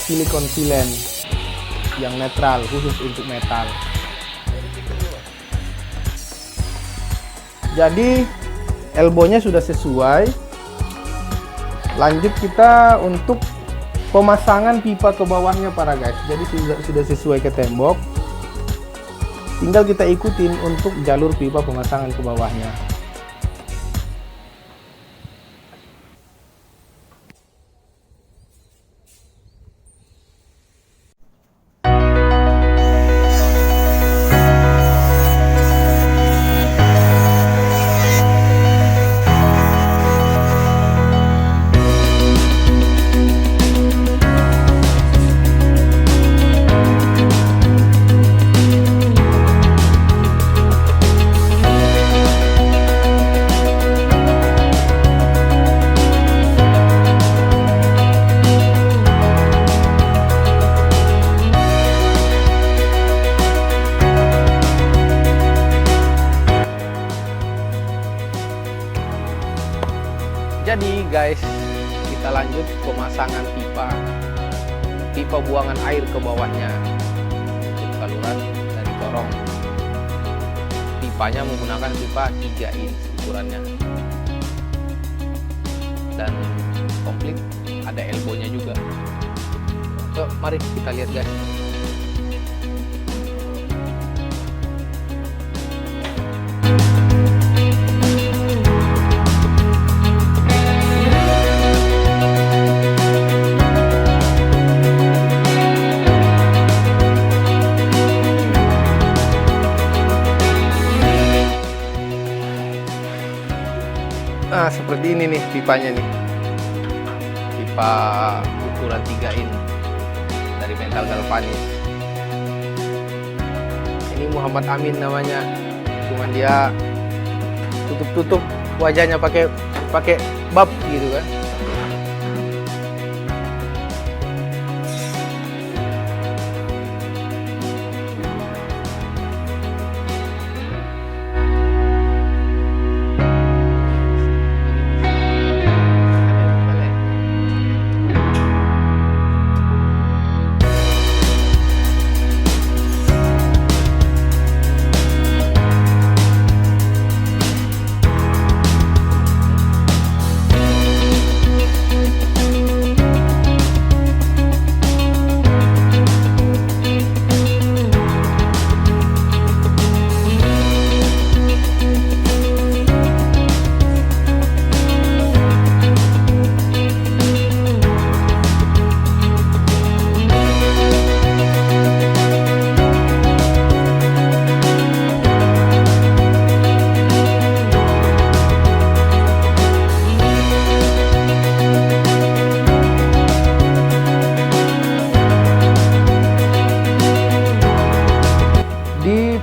silikon silen yang netral khusus untuk metal. Jadi elbownya sudah sesuai. Lanjut kita untuk pemasangan pipa ke bawahnya para guys. Jadi sudah sesuai ke tembok. Tinggal kita ikutin untuk jalur pipa pemasangan ke bawahnya. Jadi guys, kita lanjut pemasangan pipa buangan air ke bawahnya untuk saluran dari corong. Pipanya menggunakan pipa 3 inch ukurannya dan komplit, ada elbownya juga. So, mari kita lihat guys. Nah, seperti ini nih pipanya nih. Pipa ukuran 3 in dari metal galvanis. Ini Muhammad Amin namanya. Cuman dia tutup wajahnya pakai bab gitu kan.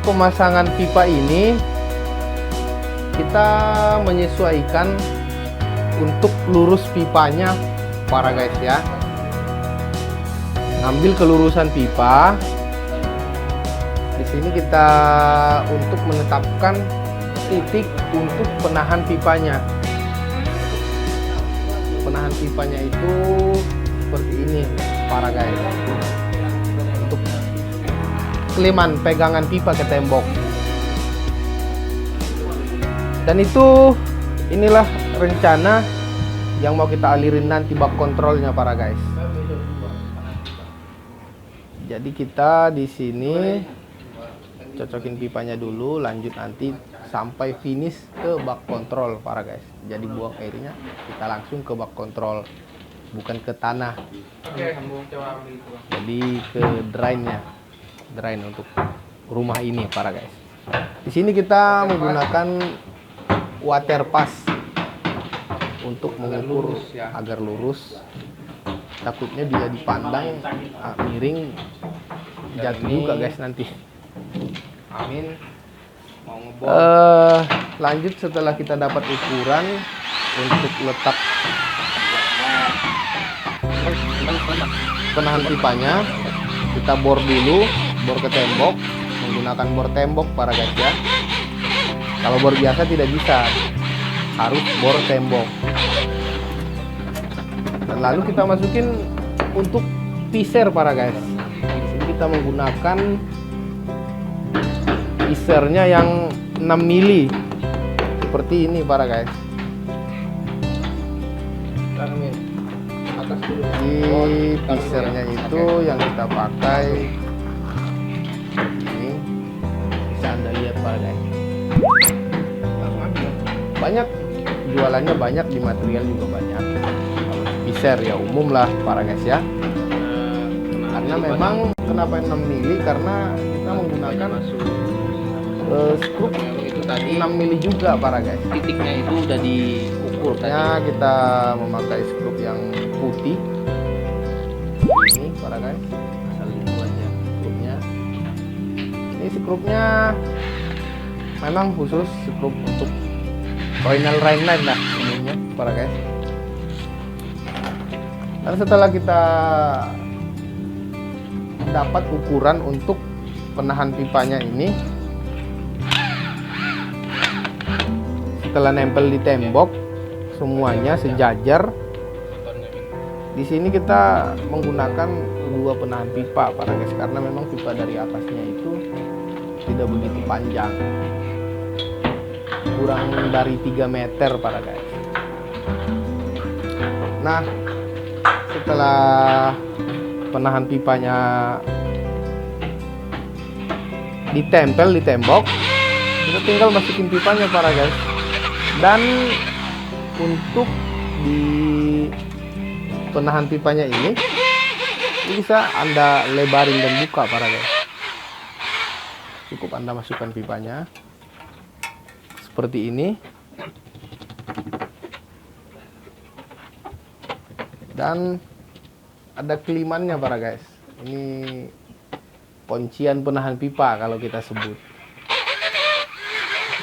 Pemasangan pipa ini kita menyesuaikan untuk lurus pipanya para guys ya. Ngambil kelurusan pipa. Di sini kita untuk menetapkan titik untuk penahan pipanya. Penahan pipanya itu seperti ini para guys. Untuk keliman pegangan pipa ke tembok. Dan inilah rencana yang mau kita alirin nanti bak kontrolnya para guys. Jadi kita di sini cocokin pipanya dulu, lanjut nanti sampai finish ke bak kontrol para guys. Jadi buang airnya kita langsung ke bak kontrol. bukan ke tanah. Oke, sambung coba ambil itu. Jadi ke drain untuk rumah ini para guys. Di sini kita menggunakan water pass untuk mengukur lurus, ya. agar lurus. Takutnya dia dipandang miring, jatuh juga guys nanti. Amin. Mau ngebom. Lanjut setelah kita dapat ukuran untuk letak penahan pipanya, kita bor dulu, bor ke tembok, menggunakan bor tembok para guys ya. Kalau bor biasa tidak bisa, harus bor tembok. Dan lalu kita masukin untuk piser para guys. Di sini kita menggunakan pisernya yang 6 mili seperti ini para guys. Atas dulu. Di pisernya itu yang kita pakai ini, bisa Anda lihat para guys. Banyak jualannya, banyak di material juga banyak. Piser ya umum lah para guys ya. Karena memang kenapa 6 mili, karena kita menggunakan skrup itu tadi 6 mili juga para guys. titiknya itu udah diukur tadi. Ya, kita memakai skrup yang putih ini para guys. Asal dibuatnya. Skrupnya ini skrupnya memang khusus skrup untuk final Rhineline lah umumnya para guys. Dan setelah kita dapat ukuran untuk penahan pipanya ini, setelah nempel di tembok semuanya sejajar, di sini kita menggunakan 2 penahan pipa para guys, karena memang pipa dari atasnya itu tidak begitu panjang, kurang dari 3 meter para guys. Nah, setelah penahan pipanya ditempel di tembok, kita tinggal masukin pipanya para guys. Dan untuk di penahan pipanya ini bisa Anda lebarin dan buka para guys. Cukup Anda masukkan pipanya seperti ini, dan ada kelimannya para guys. Ini kuncian penahan pipa kalau kita sebut.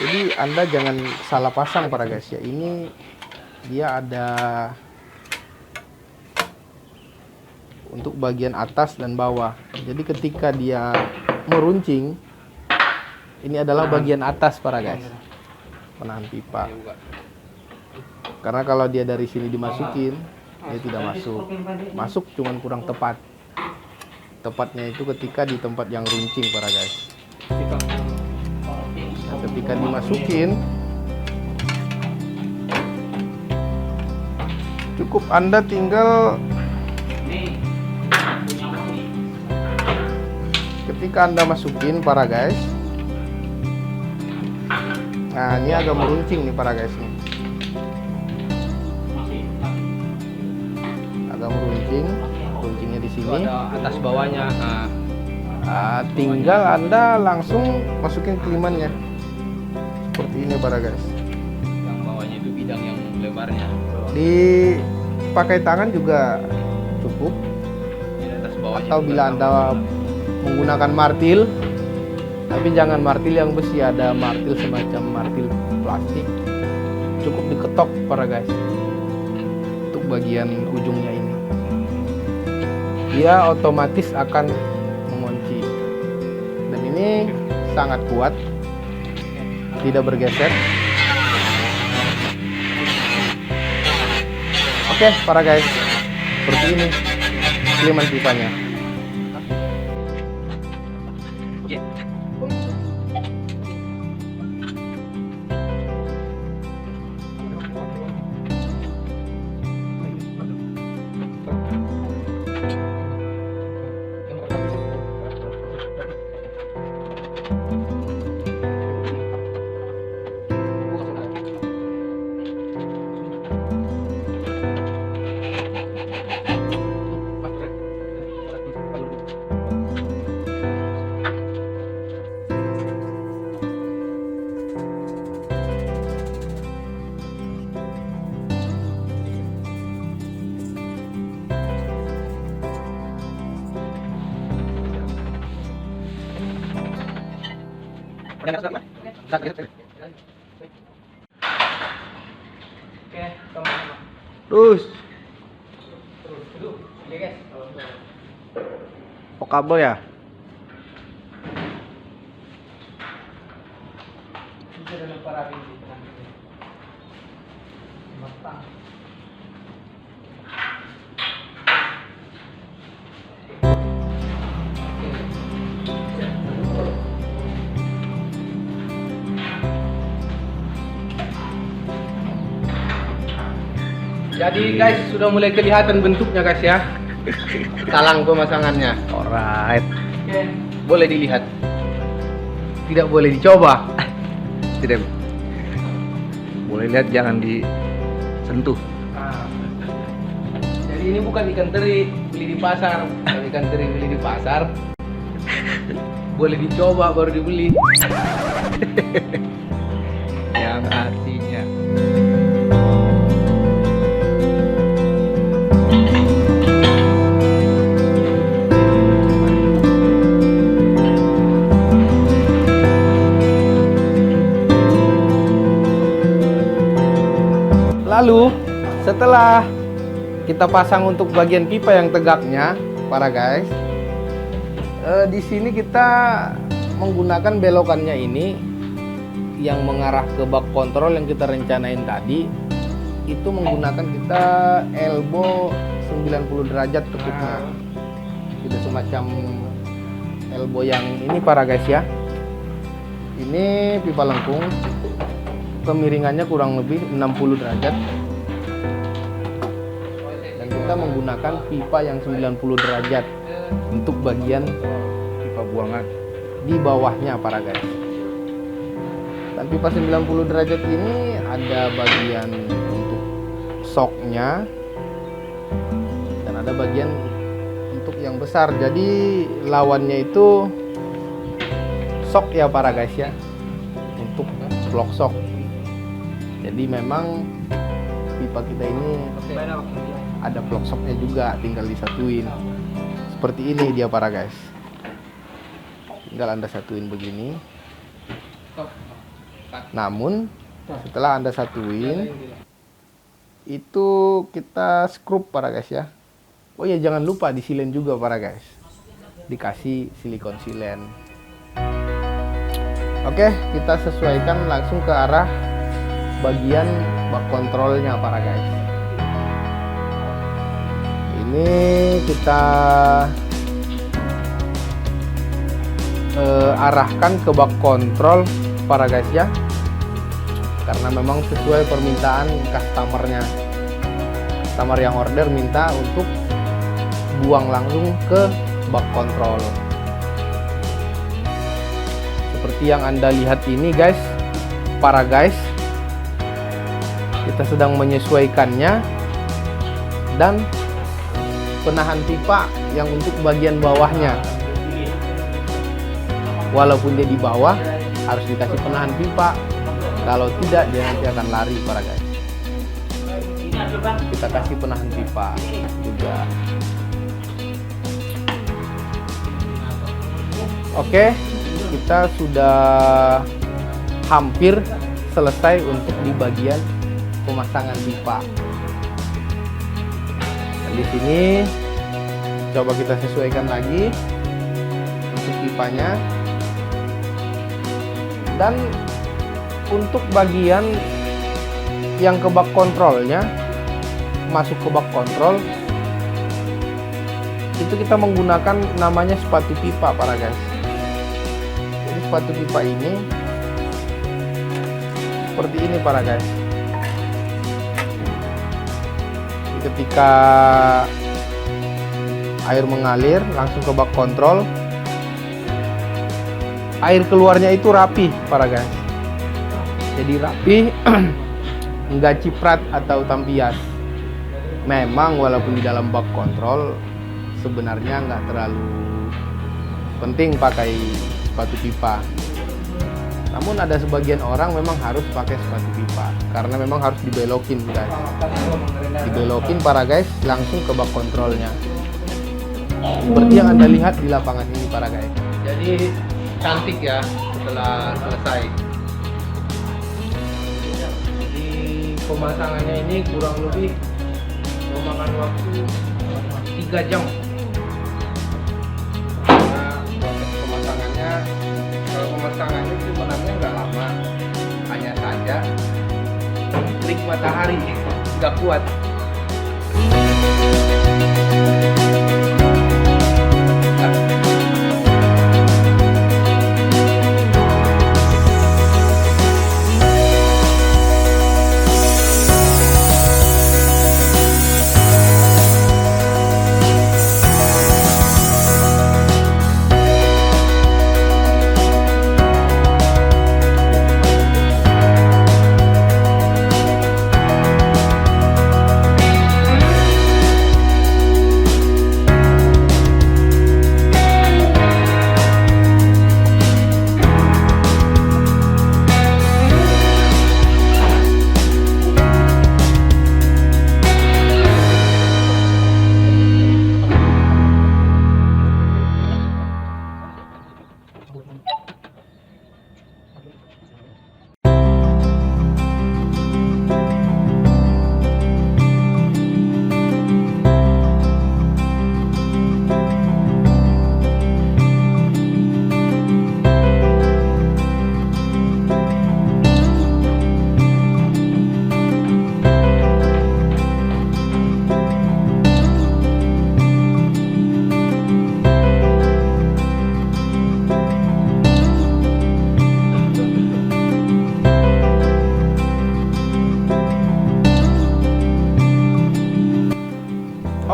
Jadi Anda jangan salah pasang para guys ya. Ini dia ada untuk bagian atas dan bawah. Jadi ketika dia meruncing, ini adalah bagian atas para guys, penahan pipa. Karena kalau dia dari sini dimasukin, dia tidak masuk. Masuk cuman kurang tepat. Tepatnya itu ketika di tempat yang runcing para guys. Nah, ketika dimasukin, cukup Anda tinggal ketika Anda masukin para guys. Nah, ini agak meruncing nih para guys nih. Agak meruncing, runcingnya di Itu sini. ada atas bawahnya. Nah, Tinggal Anda langsung masukin kelimannya. Seperti ini para guys. yang bawahnya itu bidang yang lebarnya. Dipakai tangan juga cukup. Di atas bawahnya. Atau juga bila sama. Anda menggunakan martil, tapi jangan martil yang besi, ada martil semacam martil plastik, cukup diketok para guys untuk bagian ujungnya ini, dia otomatis akan mengunci. Dan ini sangat kuat, tidak bergeser. Oke para guys, seperti ini keliman pipanya. Oke, sama-sama. Terus. Oke, guys. Oh, kabel ya? Itu adalah para bini. Matang. Jadi guys, sudah mulai kelihatan bentuknya guys ya. Talang pemasangannya. Alright. Oke, boleh dilihat. Tidak boleh dicoba. Tidak. Boleh lihat, jangan disentuh. Nah, jadi ini bukan ikan teri beli di pasar. Kalau ikan teri beli di pasar, boleh dicoba baru dibeli. Yang artinya. Lalu setelah kita pasang untuk bagian pipa yang tegaknya, para guys, di sini kita menggunakan belokannya ini yang mengarah ke bak kontrol yang kita rencanain tadi. Itu menggunakan kita elbow 90 derajat tekuknya. Tidak semacam elbow yang ini para guys ya. Ini pipa lengkung. Kemiringannya kurang lebih 60 derajat dan kita menggunakan pipa yang 90 derajat untuk bagian Pipa buangan. di bawahnya para guys. Dan pipa 90 derajat ini ada bagian untuk shocknya dan ada bagian untuk yang besar. Jadi lawannya itu shock ya para guys ya, untuk block shock. Jadi memang pipa kita ini ada block shocknya juga, tinggal disatuin. Seperti ini dia para guys. Tinggal Anda satuin begini. Namun setelah Anda satuin, itu kita skrup para guys ya. Oh ya, jangan lupa disilen juga para guys. Dikasih silikon silen. Oke, kita sesuaikan langsung ke arah bagian bak kontrolnya para guys. Ini kita arahkan ke bak kontrol para guys ya, karena memang sesuai permintaan customernya. Customer yang order minta untuk buang langsung ke bak kontrol. Seperti yang Anda lihat ini guys, para guys, kita sedang menyesuaikannya. Dan penahan pipa yang untuk bagian bawahnya, walaupun dia di bawah harus dikasih penahan pipa, kalau tidak dia nanti akan lari para guys. Kita kasih penahan pipa juga. Oke, kita sudah hampir selesai untuk di bagian pemasangan pipa. Dan di sini coba kita sesuaikan lagi untuk pipanya. Dan untuk bagian yang ke bak kontrolnya, masuk ke bak kontrol, itu kita menggunakan namanya sepatu pipa para guys. Jadi sepatu pipa ini seperti ini para guys. Ketika air mengalir langsung ke bak kontrol, air keluarnya itu rapi para guys. Jadi rapi, enggak ciprat atau tampias. Memang walaupun di dalam bak kontrol sebenarnya nggak terlalu penting pakai sepatu pipa. Namun ada sebagian orang memang harus pakai sepatu pipa karena memang harus dibelokin guys. Dibelokin para guys langsung ke bak kontrolnya. Seperti yang Anda lihat di lapangan ini para guys. Jadi cantik ya setelah selesai. Di pemasangannya ini kurang lebih memakan waktu 3 jam. Karena proses pemasangannya, kalau pemasangannya sebenarnya nggak lama, hanya saja trik matahari nggak kuat.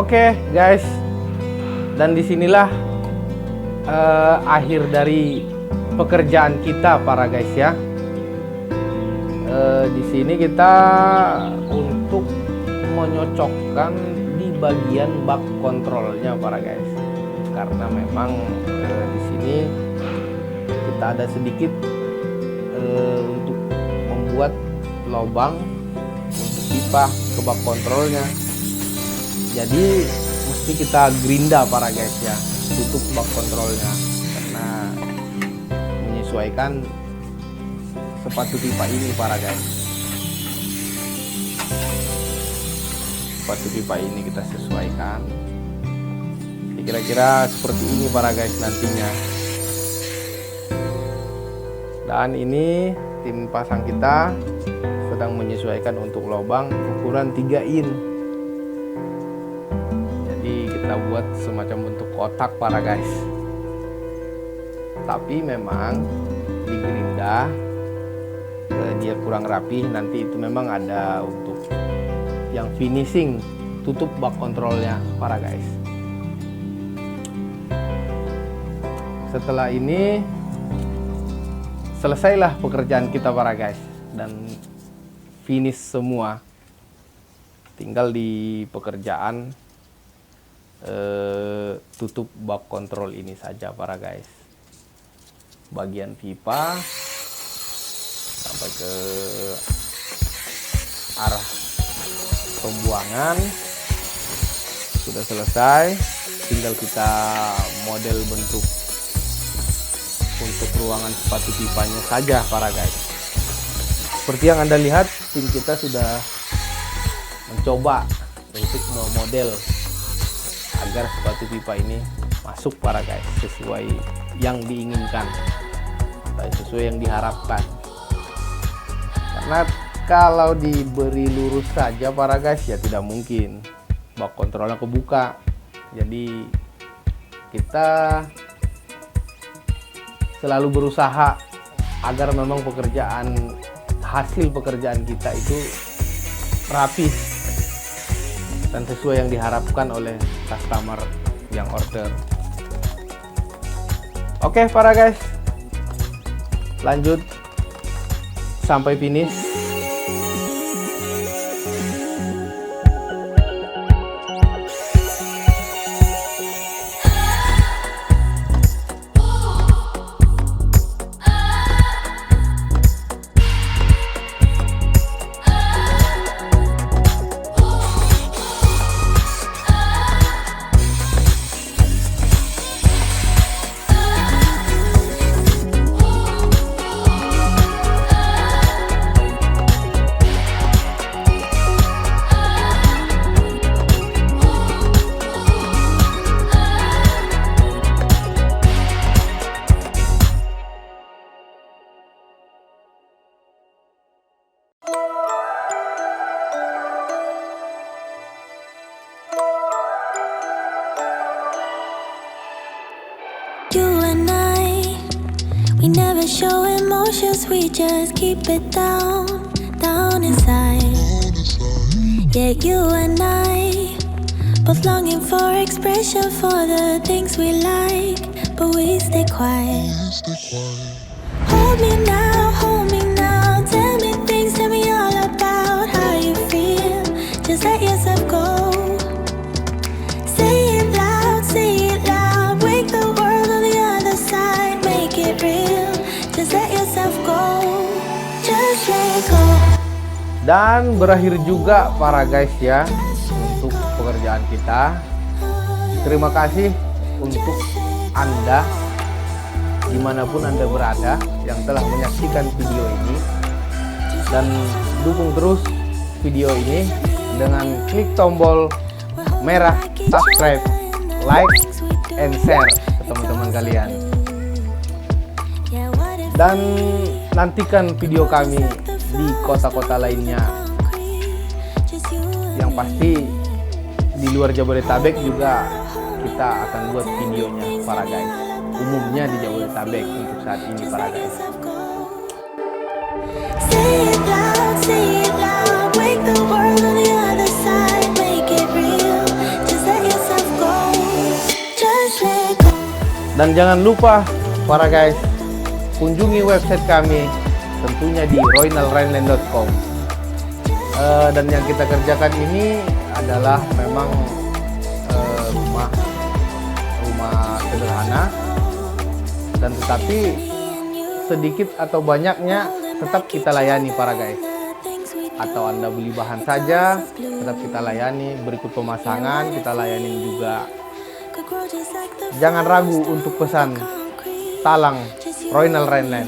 Oke guys, dan disinilah akhir dari pekerjaan kita para guys ya. Di sini kita untuk menyocokkan di bagian bak kontrolnya para guys, karena memang di sini kita ada sedikit untuk membuat lubang untuk pipa ke bak kontrolnya. Jadi mesti kita gerinda para guys ya, tutup bak kontrolnya, karena menyesuaikan sepatu pipa ini para guys. Sepatu pipa ini kita sesuaikan. Kira-kira seperti ini para guys nantinya. Dan ini tim pasang kita sedang menyesuaikan untuk lubang ukuran 3 in. Kita buat semacam bentuk kotak para guys, tapi memang di gerinda dia kurang rapi. Nanti itu memang ada untuk yang finishing tutup bak kontrolnya para guys. Setelah ini selesailah pekerjaan kita para guys, dan finish semua. Tinggal di pekerjaan tutup bak kontrol ini saja para guys. Bagian pipa sampai ke arah pembuangan sudah selesai. Tinggal kita model bentuk untuk ruangan sepatu pipanya saja para guys. Seperti yang Anda lihat, tim kita sudah mencoba untuk memodel agar sepatu pipa ini masuk para guys, sesuai yang diinginkan, sesuai yang diharapkan. Karena kalau diberi lurus saja para guys ya tidak mungkin, bak kontrolnya kebuka. Jadi kita selalu berusaha agar memang hasil pekerjaan kita itu rapi dan sesuai yang diharapkan oleh customer yang order. Oke para guys, lanjut sampai finish. wanna show emotions, we just keep it down, down inside. Yeah, you and I both longing for expression for the things we like, but we stay quiet. Hold me now, tell me things, tell me all about how you feel. Just let yourself go. Say it loud, wake the world on the other side, make it real. Just let yourself go, just let go. Dan berakhir juga para guys ya untuk pekerjaan kita. Terima kasih untuk Anda dimanapun Anda berada yang telah menyaksikan video ini, dan dukung terus video ini dengan klik tombol merah subscribe, like, and share ke teman-teman kalian. Dan nantikan video kami di kota-kota lainnya, yang pasti di luar Jabodetabek juga kita akan buat videonya para guys. Umumnya di Jabodetabek untuk saat ini para guys. Say it loud, wake the world on the other side, make it real. Just let yourself go, just let go. Dan jangan lupa para guys, kunjungi website kami tentunya di roynalrainland.com. Dan yang kita kerjakan ini adalah memang rumah sederhana, dan tetapi sedikit atau banyaknya tetap kita layani para guys. Atau Anda beli bahan saja tetap kita layani, berikut pemasangan kita layani juga. Jangan ragu untuk pesan talang Roynal Rainland,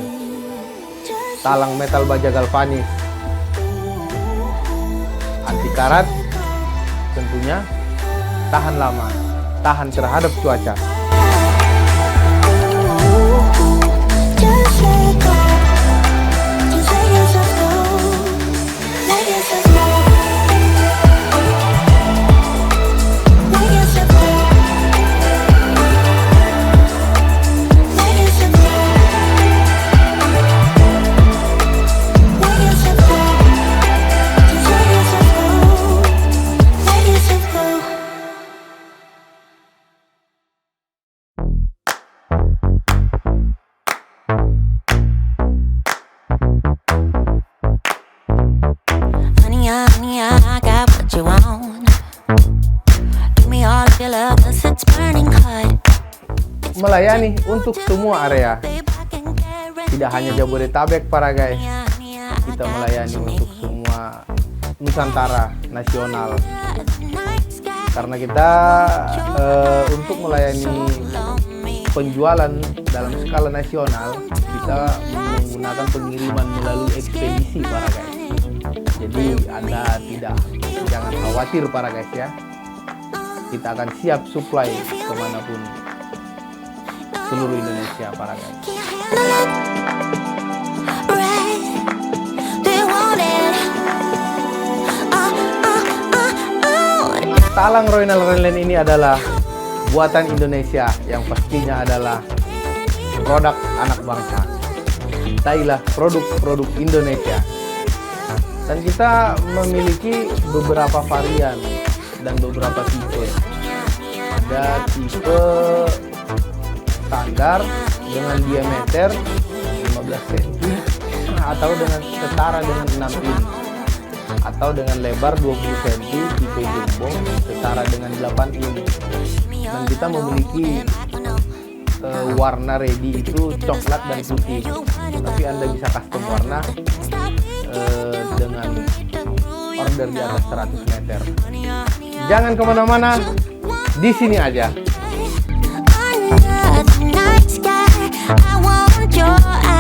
talang metal baja galvanis anti karat, tentunya tahan lama, tahan terhadap cuaca. Just let go, just let yourself go, let yourself go, let yourself go, let yourself go, let yourself go, just let yourself go, let yourself go. Honey, I got what you want. Give me all of your love, 'cause it's burning hot. Melayani untuk semua area, tidak hanya Jabodetabek para guys. Kita melayani untuk semua Nusantara nasional, karena kita untuk melayani penjualan dalam skala nasional, kita menggunakan pengiriman melalui ekspedisi para guys. Jadi Anda jangan khawatir para guys ya, kita akan siap supply kemanapun seluruh Indonesia para guys. Talang Roynal Rainland ini adalah buatan Indonesia yang pastinya adalah produk anak bangsa. Cintailah produk-produk Indonesia. Dan kita memiliki beberapa varian dan beberapa tipe. Ada tipe standar dengan diameter 15 cm atau dengan setara dengan 6 in, atau dengan lebar 20 cm tipe jumbo setara dengan 8 in. Dan kita memiliki warna ready itu coklat dan putih, tapi Anda bisa custom warna dengan order di atas 100 meter. Jangan kemana-mana, di sini aja. Under the night sky, I want your eyes.